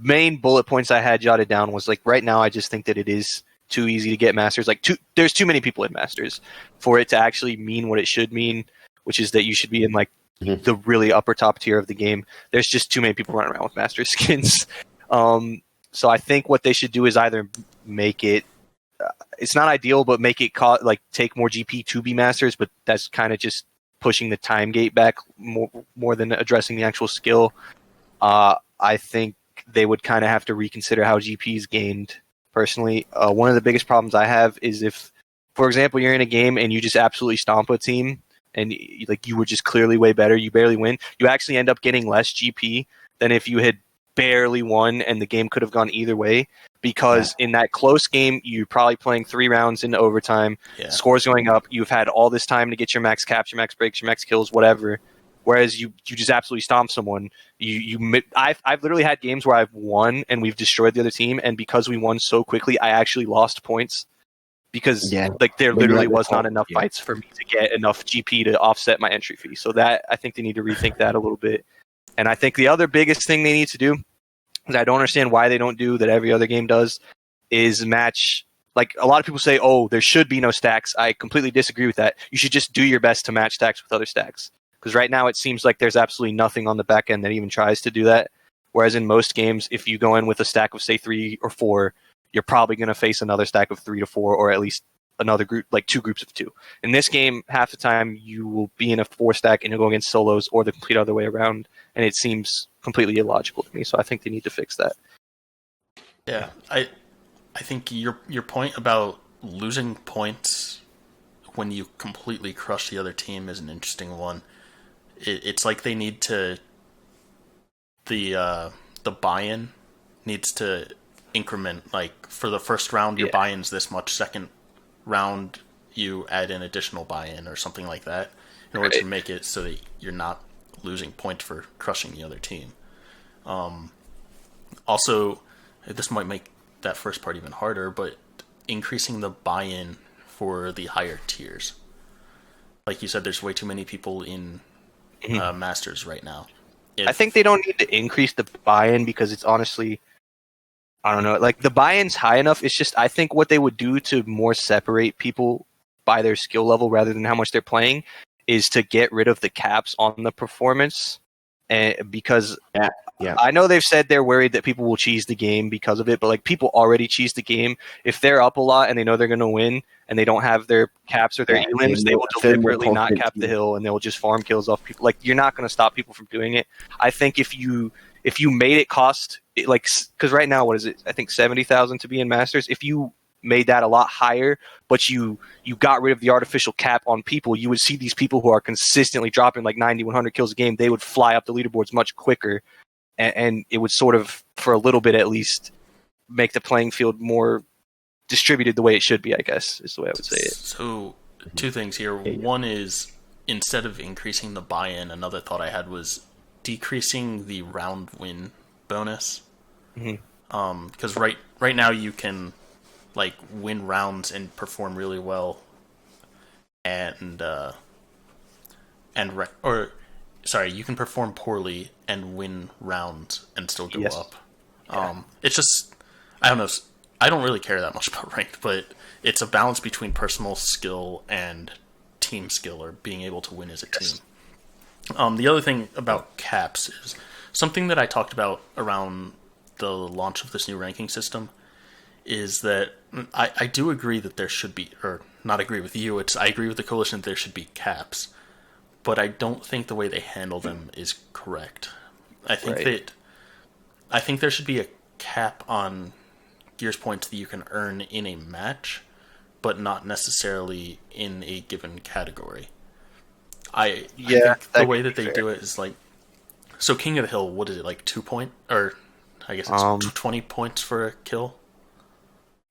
main bullet points I had jotted down was like right now I just think that it is too easy to get Masters. Like there's too many people in Masters for it to actually mean what it should mean, which is that you should be in like the really upper top tier of the game. There's just too many people running around with Masters skins. So I think what they should do is either make it it's not ideal, but make it take more GP to be Masters, but that's kind of just pushing the time gate back more than addressing the actual skill. I think they would kind of have to reconsider how GP is gained. Personally, one of the biggest problems I have is if, for example, you're in a game and you just absolutely stomp a team, and you were just clearly way better, you barely win. You actually end up getting less GP than if you had barely won and the game could have gone either way. Because in that close game, you're probably playing 3 rounds into overtime, scores going up, you've had all this time to get your max caps, your max breaks, your max kills, whatever. Whereas you just absolutely stomp someone. I've literally had games where I've won and we've destroyed the other team, and because we won so quickly, I actually lost points because there literally was not enough fights for me to get enough GP to offset my entry fee. So that I think they need to rethink that a little bit. And I think the other biggest thing they need to do, that I don't understand why they don't do that every other game does, is match. Like, a lot of people say, oh, there should be no stacks. I completely disagree with that. You should just do your best to match stacks with other stacks. Because right now it seems like there's absolutely nothing on the back end that even tries to do that. Whereas in most games, if you go in with a stack of, say, 3 or 4, you're probably going to face another stack of 3 to 4, or at least another group, like 2 groups of 2. In this game, half the time you will be in a 4 stack and you'll go against solos, or the complete other way around. And it seems completely illogical to me. So I think they need to fix that. Yeah, I think your point about losing points when you completely crush the other team is an interesting one. It's like they need to the buy-in needs to increment. Like, for the first round, your buy-in's this much. Second round, you add an additional buy-in or something like that in order to make it so that you're not losing points for crushing the other team. Also, this might make that first part even harder, but increasing the buy-in for the higher tiers. Like you said, there's way too many people in Masters right now. I think they don't need to increase the buy-in because it's honestly, I don't know, like the buy-in's high enough. It's just, I think what they would do to more separate people by their skill level rather than how much they're playing is to get rid of the caps on the performance. And because I know they've said they're worried that people will cheese the game because of it, but like, people already cheese the game. If they're up a lot and they know they're going to win and they don't have their caps or their elims, they will deliberately not cap the hill and they will just farm kills off people. Like, you're not going to stop people from doing it. I think if you made it cost, like, because right now, what is it? I think 70,000 to be in Masters. If you made that a lot higher, but you got rid of the artificial cap on people, you would see these people who are consistently dropping like 90, 100 kills a game. They would fly up the leaderboards much quicker, and it would sort of, for a little bit at least, make the playing field more distributed the way it should be, I guess, is the way I would say it. So, 2 things here. One is, instead of increasing the buy-in, another thought I had was decreasing the round win bonus. Because right now you can like win rounds and perform really well, and you can perform poorly and win rounds and still go up. It's just, I don't know. I don't really care that much about ranked, but it's a balance between personal skill and team skill, or being able to win as a team. The other thing about caps is something that I talked about around the launch of this new ranking system, is that I do agree that there should be, or not agree with you, I agree with the coalition that there should be caps, but I don't think the way they handle them is correct. I think that I think there should be a cap on Gears points that you can earn in a match, but not necessarily in a given category. I think the way that they do it is like, so King of the Hill, what is it, like 2 point, or I guess it's 20 points for a kill?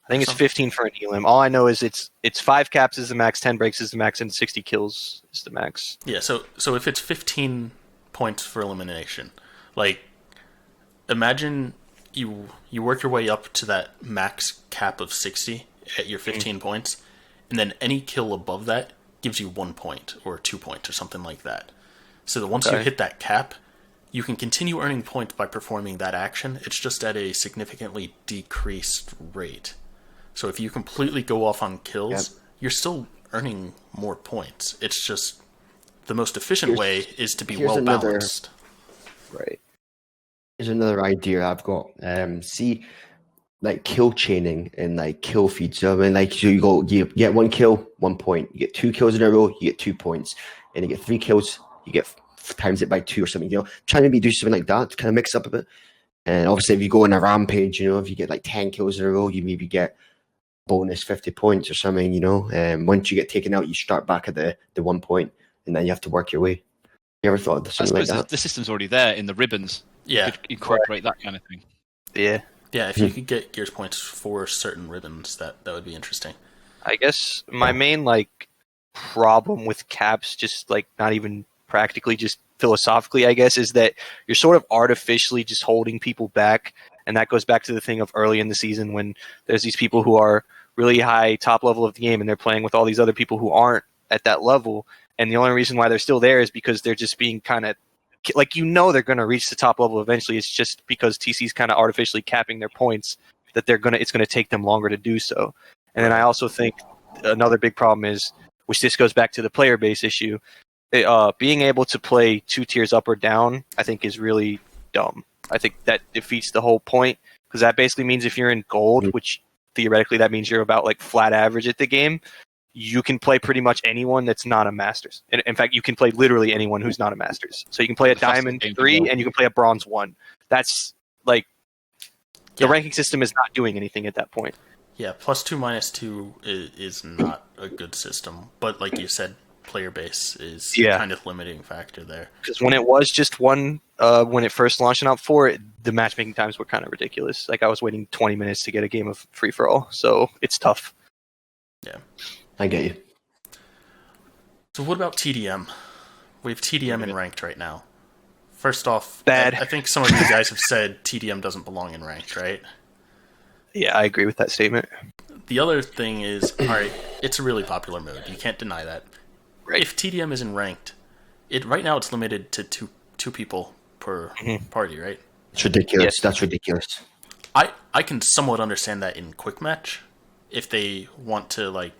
I think it's 15 for an elim. All I know is it's 5 caps is the max, 10 breaks is the max, and 60 kills is the max. Yeah, so if it's 15 points for elimination, like, imagine you work your way up to that max cap of 60 at your 15 points, and then any kill above that gives you 1 point or 2 points or something like that. So that once you hit that cap, you can continue earning points by performing that action. It's just at a significantly decreased rate. So if you completely go off on kills, you're still earning more points. It's just the most efficient way is to be well balanced. Right. Here's another idea I've got. See, like kill chaining and like kill feeds. So I mean, like, so you get 1 kill, 1 point. You get 2 kills in a row, you get 2 points. And you get 3 kills, you get times it by 2 or something. Try to maybe do something like that to kind of mix up a bit. And obviously, if you go on a rampage, if you get like 10 kills in a row, you maybe get bonus 50 points or something. Once you get taken out, you start back at the 1 point, and then you have to work your way. You ever thought of something like that? The system's already there in the ribbons. Yeah, you could incorporate that kind of thing. Yeah. If you could get Gears points for certain ribbons, that would be interesting. I guess my main problem with caps, just not even practically, just philosophically, I guess, is that you're sort of artificially just holding people back. And that goes back to the thing of early in the season when there's these people who are really high top level of the game and they're playing with all these other people who aren't at that level. And the only reason why they're still there is because they're just being kind of they're going to reach the top level eventually. It's just because TC's kind of artificially capping their points that it's going to take them longer to do so. And then I also think another big problem is, which this goes back to the player base issue, being able to play 2 tiers up or down, I think is really dumb. I think that defeats the whole point, because that basically means if you're in gold, which theoretically that means you're about flat average at the game, you can play pretty much anyone that's not a Masters. In fact, you can play literally anyone who's not a Masters. So you can play a Diamond 3 and you can play a Bronze 1. That's the ranking system is not doing anything at that point. Yeah, +2 -2 is not a good system. But like you said, player base is kind of limiting factor there. Because when it was just one, when it first launched in Op4, the matchmaking times were kind of ridiculous. I was waiting 20 minutes to get a game of free-for-all, so it's tough. Yeah. I get you. So what about TDM? We have TDM in ranked right now. First off, bad. I think some of you guys have said TDM doesn't belong in ranked, right? Yeah, I agree with that statement. The other thing is, alright, it's a really popular mode. You can't deny that. Right. If TDM isn't ranked, right now it's limited to two people per party, right? It's ridiculous. Yes. That's ridiculous. I can somewhat understand that in quick match, if they want to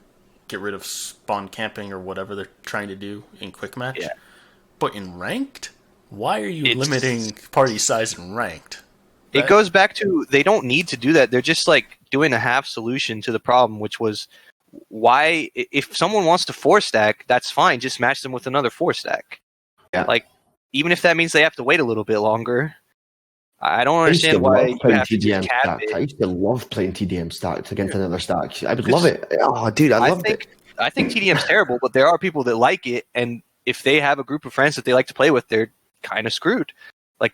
get rid of spawn camping or whatever they're trying to do in quick match. Yeah. But in ranked, why are you limiting party size in ranked? It goes back to, they don't need to do that. They're just doing a half solution to the problem, which was, why, if someone wants to 4-stack, that's fine. Just match them with another 4-stack. Yeah. Even if that means they have to wait a little bit longer. I don't understand why you have to just cap it. I used to love playing TDM stacks against another stack. I would love it. Oh, dude, I loved it. I think TDM's terrible, but there are people that like it, and if they have a group of friends that they like to play with, they're kind of screwed.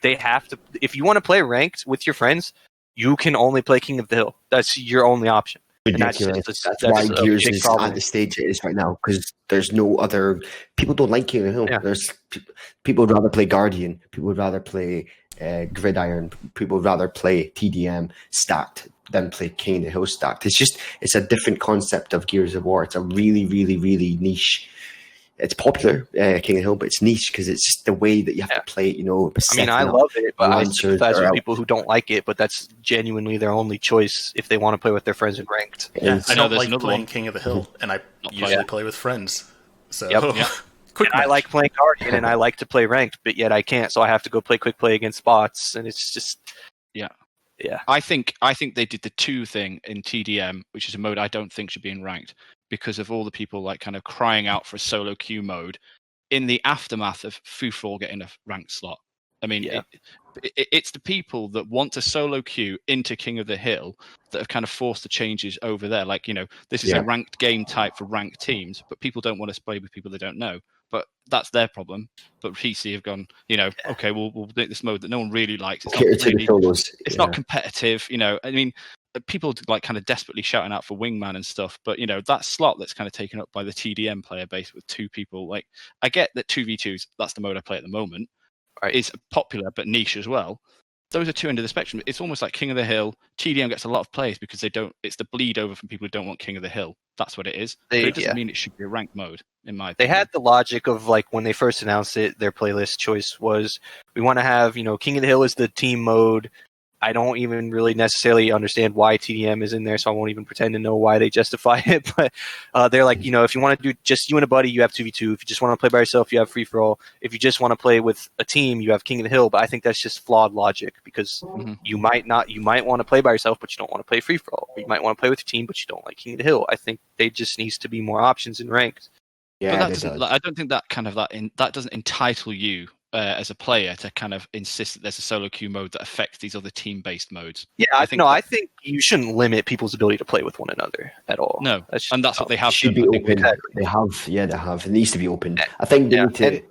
They have to. If you want to play ranked with your friends, you can only play King of the Hill. That's your only option. Ridiculous. That's why Gears is at the stage it is right now, because there's no other. People don't like King of the Hill. Yeah. There's people would rather play Guardian. People would rather play Gridiron. People would rather play TDM stacked than play King of the Hill stacked. It's a different concept of Gears of War. It's a really, really, really niche. It's popular, King of the Hill, but it's niche because it's the way that you have to play it. I love it, but I sympathize with people who don't like it. But that's genuinely their only choice if they want to play with their friends in ranked. Yeah, I don't like playing King of the Hill, and I usually play with friends. So, I like playing Guardian, and I like to play ranked, but yet I can't, so I have to go play quick play against bots, and it's just yeah. I think they did the 2 thing in TDM, which is a mode I don't think should be in ranked, because of all the people kind of crying out for a solo queue mode in the aftermath of free-for-all getting a ranked slot. I mean, Yeah. it's the people that want to solo queue into King of the Hill that have kind of forced the changes over there. Like, this is a ranked game type for ranked teams, but people don't want to play with people they don't know. But that's their problem. But PC have gone, okay, we'll make this mode that no one really likes. It's Cater not to the really, solos. it's not competitive. I mean, people like kind of desperately shouting out for Wingman and stuff, but that slot that's kind of taken up by the TDM player base with 2 people. Like, I get that 2v2s, that's the mode I play at the moment. Right. Is popular but niche as well. Those are 2 ends of the spectrum. It's almost like King of the Hill. TDM gets a lot of plays because it's the bleed over from people who don't want King of the Hill. That's what it is. But it doesn't mean it should be a ranked mode, in my They opinion. had the logic of, like, when they first announced it, their playlist choice was, we want to have, King of the Hill is the team mode. I don't even really necessarily understand why TDM is in there, so I won't even pretend to know why they justify it. But they're like, if you want to do just you and a buddy, you have 2v2. If you just want to play by yourself, you have free for all. If you just want to play with a team, you have King of the Hill. But I think that's just flawed logic, because you might want to play by yourself, but you don't want to play free for all. Or you might want to play with your team, but you don't like King of the Hill. I think they just needs to be more options in ranked. Yeah, but that doesn't. I don't think that that doesn't entitle you as a player to kind of insist that there's a solo queue mode that affects these other team-based modes. Yeah, I think you shouldn't limit people's ability to play with one another at all. No, and that's what they have. Should be open. They have. It needs to be open. I think there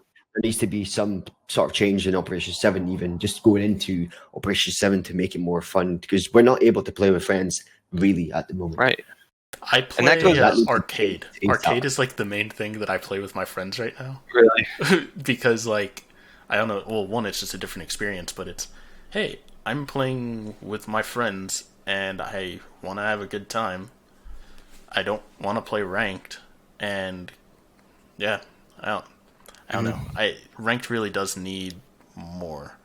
needs to be some sort of change in Operation 7, even just going into Operation 7 to make it more fun, because we're not able to play with friends really at the moment. Right. I play arcade. Arcade is like the main thing that I play with my friends right now. Really? Because, like, I don't know. Well, one, it's just a different experience, but it's, hey, I'm playing with my friends and I want to have a good time. I don't want to play ranked, and yeah, I don't know. Ranked really does need more.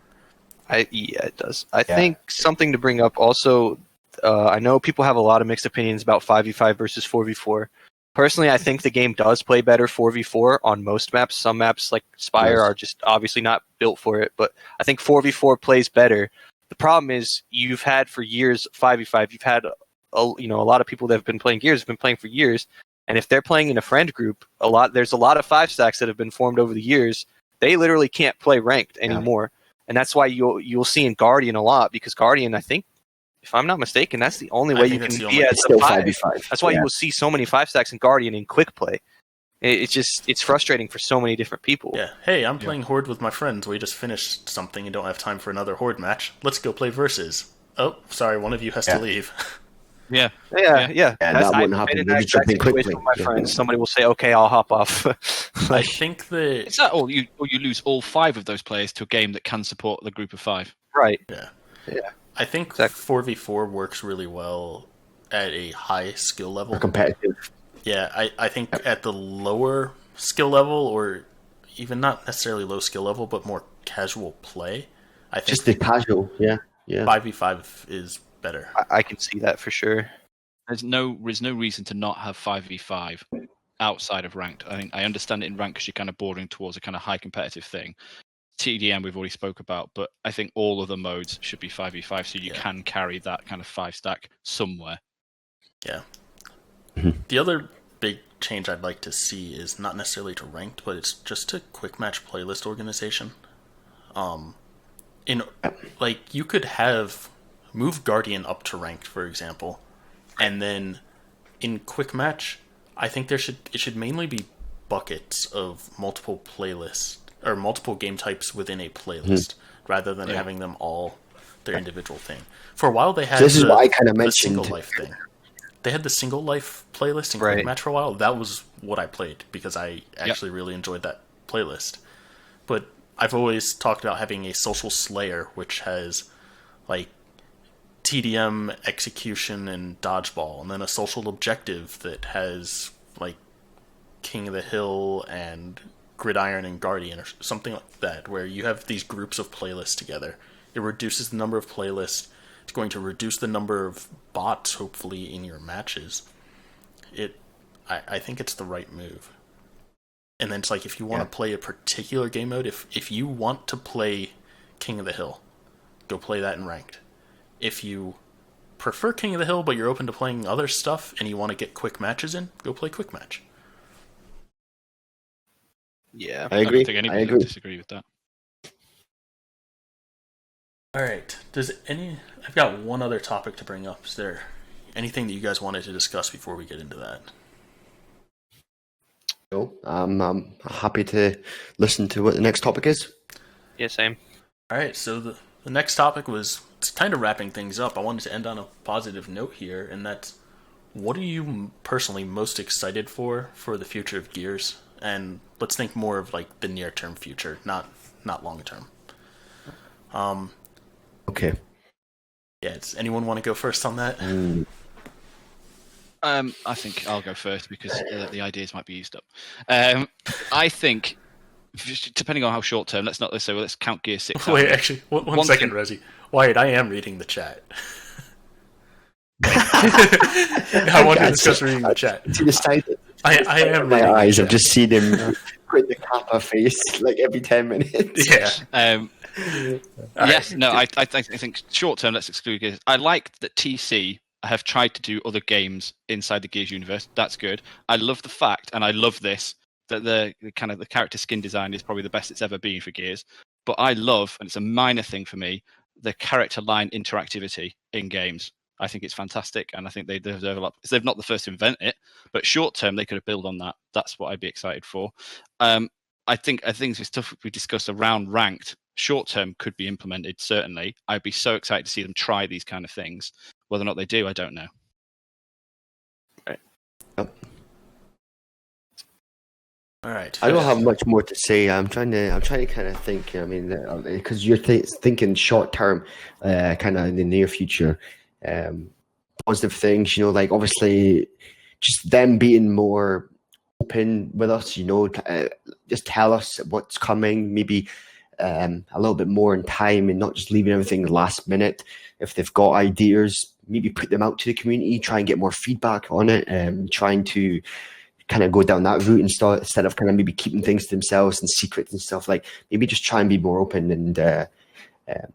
It does. I think something to bring up also. I know people have a lot of mixed opinions about 5v5 versus 4v4. Personally, I think the game does play better 4v4 on most maps. Some maps, like Spire, are just obviously not built for it, but I think 4v4 plays better. The problem is, you've had for years 5v5. You've had a lot of people that have been playing Gears have been playing for years, and if they're playing in a friend group, there's a lot of 5 stacks that have been formed over the years. They literally can't play ranked anymore, and that's why you'll see in Guardian a lot, because Guardian, I think, if I'm not mistaken, that's the only way you can be as a 5v5. That's why you will see so many 5 stacks in Guardian in quick play. It's frustrating for so many different people. Yeah. Hey, I'm playing Horde with my friends. We just finished something and don't have time for another Horde match. Let's go play versus. Oh, sorry, one of you has to leave. Yeah. That wouldn't happen. In that exact situation with my friends, somebody will say, "Okay, I'll hop off." I think that is that all. You lose all 5 of those players to a game that can support the group of 5. Right. Yeah. Yeah. I think 4v4 works really well at a high skill level. Or competitive. Yeah, I think at the lower skill level, or even not necessarily low skill level, but more casual play, I think just the casual, 5v5 is better. I can see that for sure. There's no reason to not have 5v5 outside of ranked. I think I understand it in ranked because you're kind of bordering towards a kind of high competitive thing. TDM we've already spoke about, but I think all of the modes should be 5v5, so you can carry that kind of 5 stack somewhere. Yeah. The other big change I'd like to see is not necessarily to ranked, but it's just to quick match playlist organization. You could move Guardian up to ranked, for example, and then in quick match, I think it should mainly be buckets of multiple playlists or multiple game types within a playlist, rather than having them all their individual thing. For a while, they had this is what I kind of mentioned. The single life thing. They had the single life playlist in quick match for a while. That was what I played because I actually really enjoyed that playlist. But I've always talked about having a social slayer, which has like TDM, execution, and dodgeball, and then a social objective that has like King of the Hill and Gridiron and Guardian or something like that, where you have these groups of playlists together. It reduces the number of playlists. It's going to reduce the number of bots, hopefully, in your matches. I think it's the right move. And then it's like, if you want to play a particular game mode, if you want to play King of the Hill, go play that in ranked. If you prefer King of the Hill, but you're open to playing other stuff and you want to get quick matches in, go play quick match. Yeah, I agree. I don't think anybody would disagree with that. All right. I've got one other topic to bring up. Is there anything that you guys wanted to discuss before we get into that? No, I'm happy to listen to what the next topic is. Yeah, same. All right. So the next topic was it's kind of wrapping things up. I wanted to end on a positive note here, and that's what are you personally most excited for the future of Gears? And let's think more of like the near term future, not long term. Okay. Yeah. Does anyone want to go first on that? I think I'll go first because the ideas might be used up. I think, depending on how short term, let's count Gear 6. Wait, actually, one second, Rosie. Wyatt, I am reading the chat. I want to discuss reading the chat. To the side, I am my reading eyes. the I've chat. just seen him put the kappa face like every 10 minutes. Yeah. Yes, no, I think short term, let's exclude Gears. I like that TC have tried to do other games inside the Gears universe. That's good. I love the fact, and I love this, that the character skin design is probably the best it's ever been for Gears. But I love, and it's a minor thing for me, the character line interactivity in games. I think it's fantastic, and I think they deserve a lot. They're not the first to invent it, but short term they could have built on that. That's what I'd be excited for. I think the stuff we discussed around ranked short term could be implemented. Certainly, I'd be so excited to see them try these kind of things. Whether or not they do, I don't know. Right. Yep. All right. I don't have much more to say. I'm trying to kind of think. I mean, because you're thinking short term, kind of in the near future, positive things. Like obviously, just them being more open with us. Just tell us what's coming. Maybe a little bit more in time, and not just leaving everything last minute. If they've got ideas, maybe put them out to the community. Try and get more feedback on it. Trying to kind of go down that route instead of kind of maybe keeping things to themselves and secrets and stuff. Like maybe just try and be more open, and that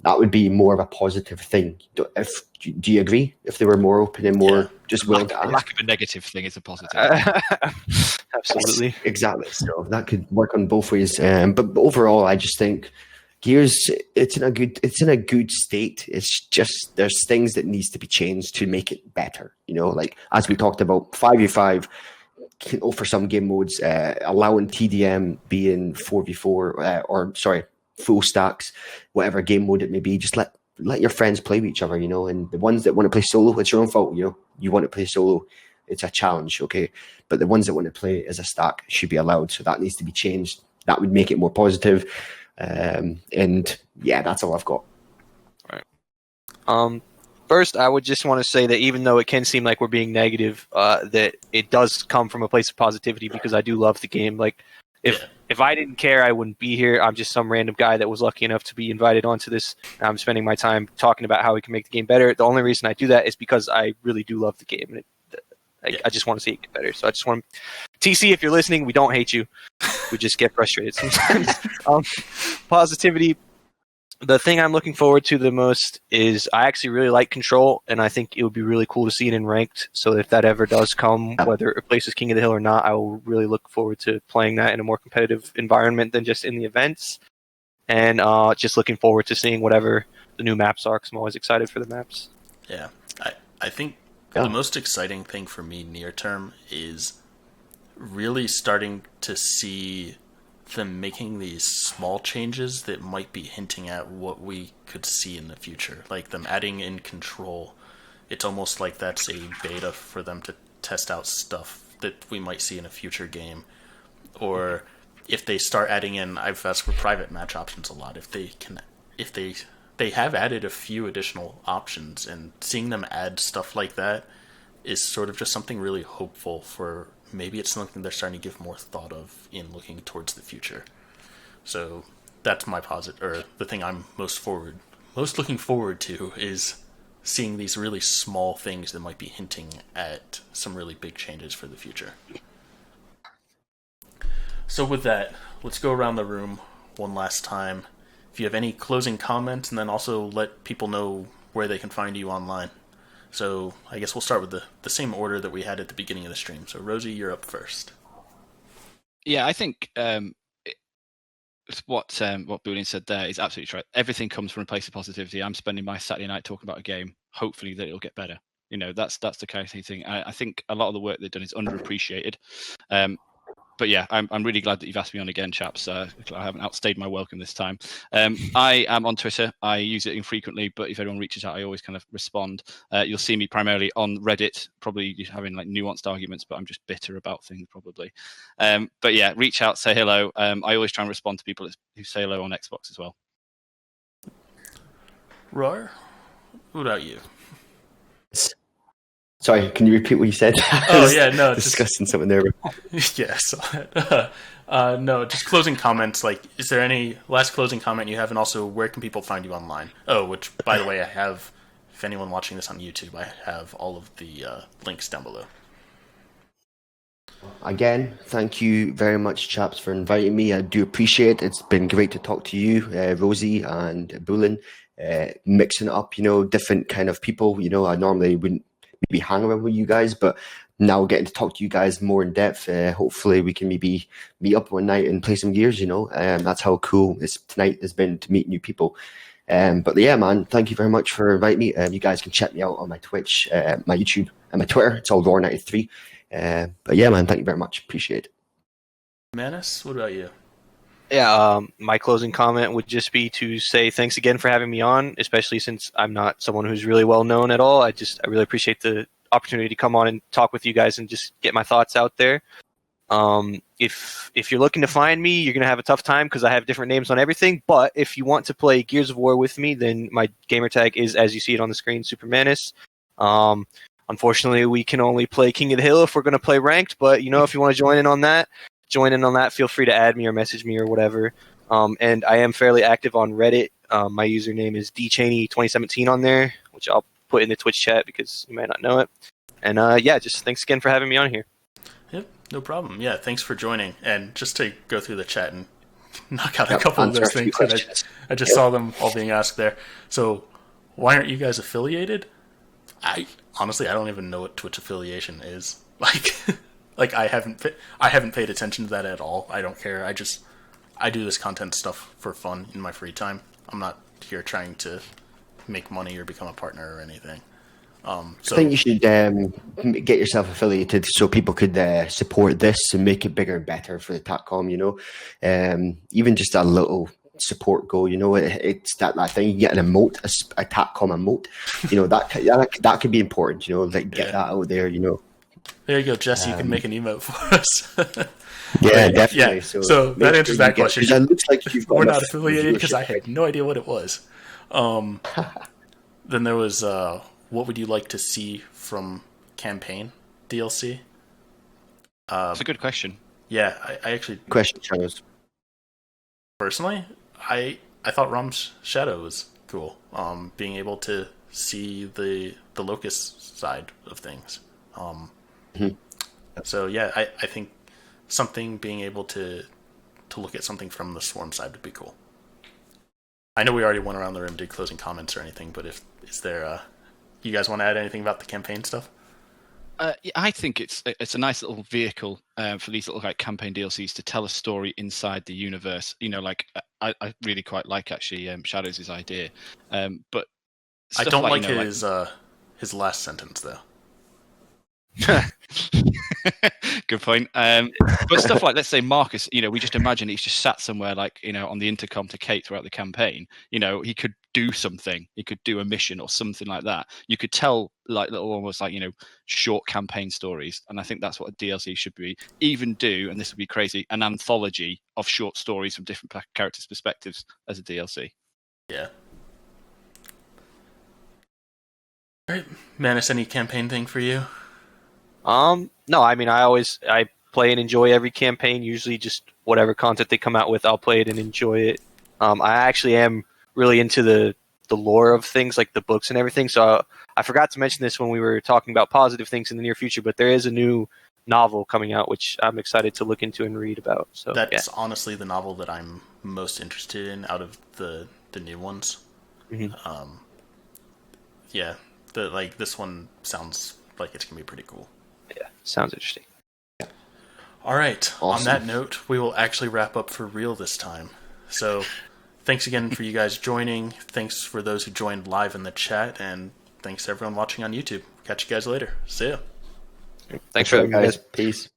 would be more of a positive thing. Do you agree? If they were more open and more just willing to ask? Lack of a negative thing is a positive. Absolutely. Yes, exactly. So that could work on both ways. But overall, I just think Gears, it's in a good state. It's just there's things that needs to be changed to make it better. Like as we talked about, 5v5 can offer some game modes, allowing TDM being 4v4 full stacks, whatever game mode it may be. Just let your friends play with each other, and the ones that want to play solo, it's your own fault. You want to play solo, it's a challenge, okay? But the ones that want to play as a stack should be allowed. So that needs to be changed. That would make it more positive. And yeah, that's all I've got. Right. First, I would just want to say that even though it can seem like we're being negative, that it does come from a place of positivity because I do love the game. Like, if I didn't care, I wouldn't be here. I'm just some random guy that was lucky enough to be invited onto this. I'm spending my time talking about how we can make the game better. The only reason I do that is because I really do love the game, and I just want to see it get better. So I just want TC, if you're listening, we don't hate you. We just get frustrated sometimes. Positivity. The thing I'm looking forward to the most is I actually really like Control, and I think it would be really cool to see it in Ranked. So if that ever does come, whether it replaces King of the Hill or not, I will really look forward to playing that in a more competitive environment than just in the events. And just looking forward to seeing whatever the new maps are, because I'm always excited for the maps. Yeah, I think the most exciting thing for me near term is really starting to see them making these small changes that might be hinting at what we could see in the future. Like them adding in Control. It's almost like that's a beta for them to test out stuff that we might see in a future game. Or if they start adding in, I've asked for private match options a lot. If they have added a few additional options, and seeing them add stuff like that is sort of just something really hopeful for maybe it's something they're starting to give more thought of in looking towards the future. So that's my the thing I'm most looking forward to is seeing these really small things that might be hinting at some really big changes for the future. So with that, let's go around the room one last time. If you have any closing comments, and then also let people know where they can find you online. So I guess we'll start with the same order that we had at the beginning of the stream. So Rosie, you're up first. Yeah, I think what Boolean said there is absolutely right. Everything comes from a place of positivity. I'm spending my Saturday night talking about a game, hopefully that it'll get better. That's the kind of thing. I think a lot of the work they've done is underappreciated. But yeah, I'm really glad that you've asked me on again, chaps. I haven't outstayed my welcome this time. I am on Twitter. I use it infrequently, but if anyone reaches out, I always kind of respond. You'll see me primarily on Reddit, probably having like nuanced arguments, but I'm just bitter about things probably. But yeah, reach out, say hello. I always try and respond to people who say hello on Xbox as well. Rawr, what about you? Sorry, can you repeat what you said? Oh, yeah, no. Discussing something there. Yeah, I saw it. No, just closing comments. Like, is there any last closing comment you have? And also, where can people find you online? Oh, which, by the way, I have, if anyone watching this on YouTube, I have all of the links down below. Again, thank you very much, chaps, for inviting me. I do appreciate it. It's been great to talk to you, Rosie and Bullen, mixing it up, different kind of people. I normally wouldn't maybe hang around with you guys, but now getting to talk to you guys more in depth, hopefully we can maybe meet up one night and play some gears, that's how cool this tonight has been, to meet new people. But yeah, man, thank you very much for inviting me. You guys can check me out on my Twitch, my YouTube, and my Twitter. It's all Rawr93. But yeah, man, thank you very much. Appreciate it. Mannis, what about you? Yeah, my closing comment would just be to say thanks again for having me on, especially since I'm not someone who's really well known at all. I really appreciate the opportunity to come on and talk with you guys and just get my thoughts out there. If you're looking to find me, you're going to have a tough time because I have different names on everything. But if you want to play Gears of War with me, then my gamer tag is, as you see it on the screen, Super Mannis. Unfortunately, we can only play King of the Hill if we're going to play ranked. But, if you want to join in on that, feel free to add me or message me or whatever. And I am fairly active on Reddit. My username is dchaney2017 on there, which I'll put in the Twitch chat because you might not know it. And just thanks again for having me on here. Yep, no problem. Yeah, thanks for joining. And just to go through the chat and knock out a couple of those things that I just saw them all being asked there. So, why aren't you guys affiliated? Honestly, I don't even know what Twitch affiliation is. Like I haven't paid attention to that at all. I don't care. I do this content stuff for fun in my free time. I'm not here trying to make money or become a partner or anything. So I think you should get yourself affiliated so people could support this and make it bigger and better for the Tac-Com. Even just a little support goal. It's that thing. You get an emote, a Tac-Com emote. That could be important. Get that out there. There you go, Jesse. You can make an emote for us. Yeah, definitely. Yeah. So that answers that question. It looks like we're not affiliated because I had no idea what it was. Then there was what would you like to see from campaign DLC? That's a good question. Yeah, I actually question shadows. Personally, I thought Rom's Shadow was cool. Being able to see the Locust side of things. So yeah, I think something being able to look at something from the Swarm side would be cool. I know we already went around the room, did closing comments or anything, but is there you guys want to add anything about the campaign stuff? I think it's a nice little vehicle for these little campaign DLCs to tell a story inside the universe. I really quite like actually Shadows' idea, but I don't like his last sentence though. Good point. But stuff like, let's say Marcus, we just imagine he's just sat somewhere on the intercom to Kate throughout the campaign. He could do something. He could do a mission or something like that. You could tell little almost short campaign stories. And I think that's what a DLC should be. Even do, and this would be crazy, an anthology of short stories from different characters' perspectives as a DLC. Yeah. All right. Mannis, any campaign thing for you? No, I mean, I play and enjoy every campaign. Usually just whatever content they come out with, I'll play it and enjoy it. I actually am really into the lore of things, like the books and everything. So I forgot to mention this when we were talking about positive things in the near future, but there is a new novel coming out, which I'm excited to look into and read about. So that's honestly the novel that I'm most interested in out of the new ones. Mm-hmm. Yeah, this one sounds like it's gonna be pretty cool. Yeah, sounds interesting. All right. Awesome. On that note, we will actually wrap up for real this time. So thanks again for you guys joining. Thanks for those who joined live in the chat, and thanks to everyone watching on YouTube. Catch you guys later. See ya. Thanks for having me, guys. guys. Peace.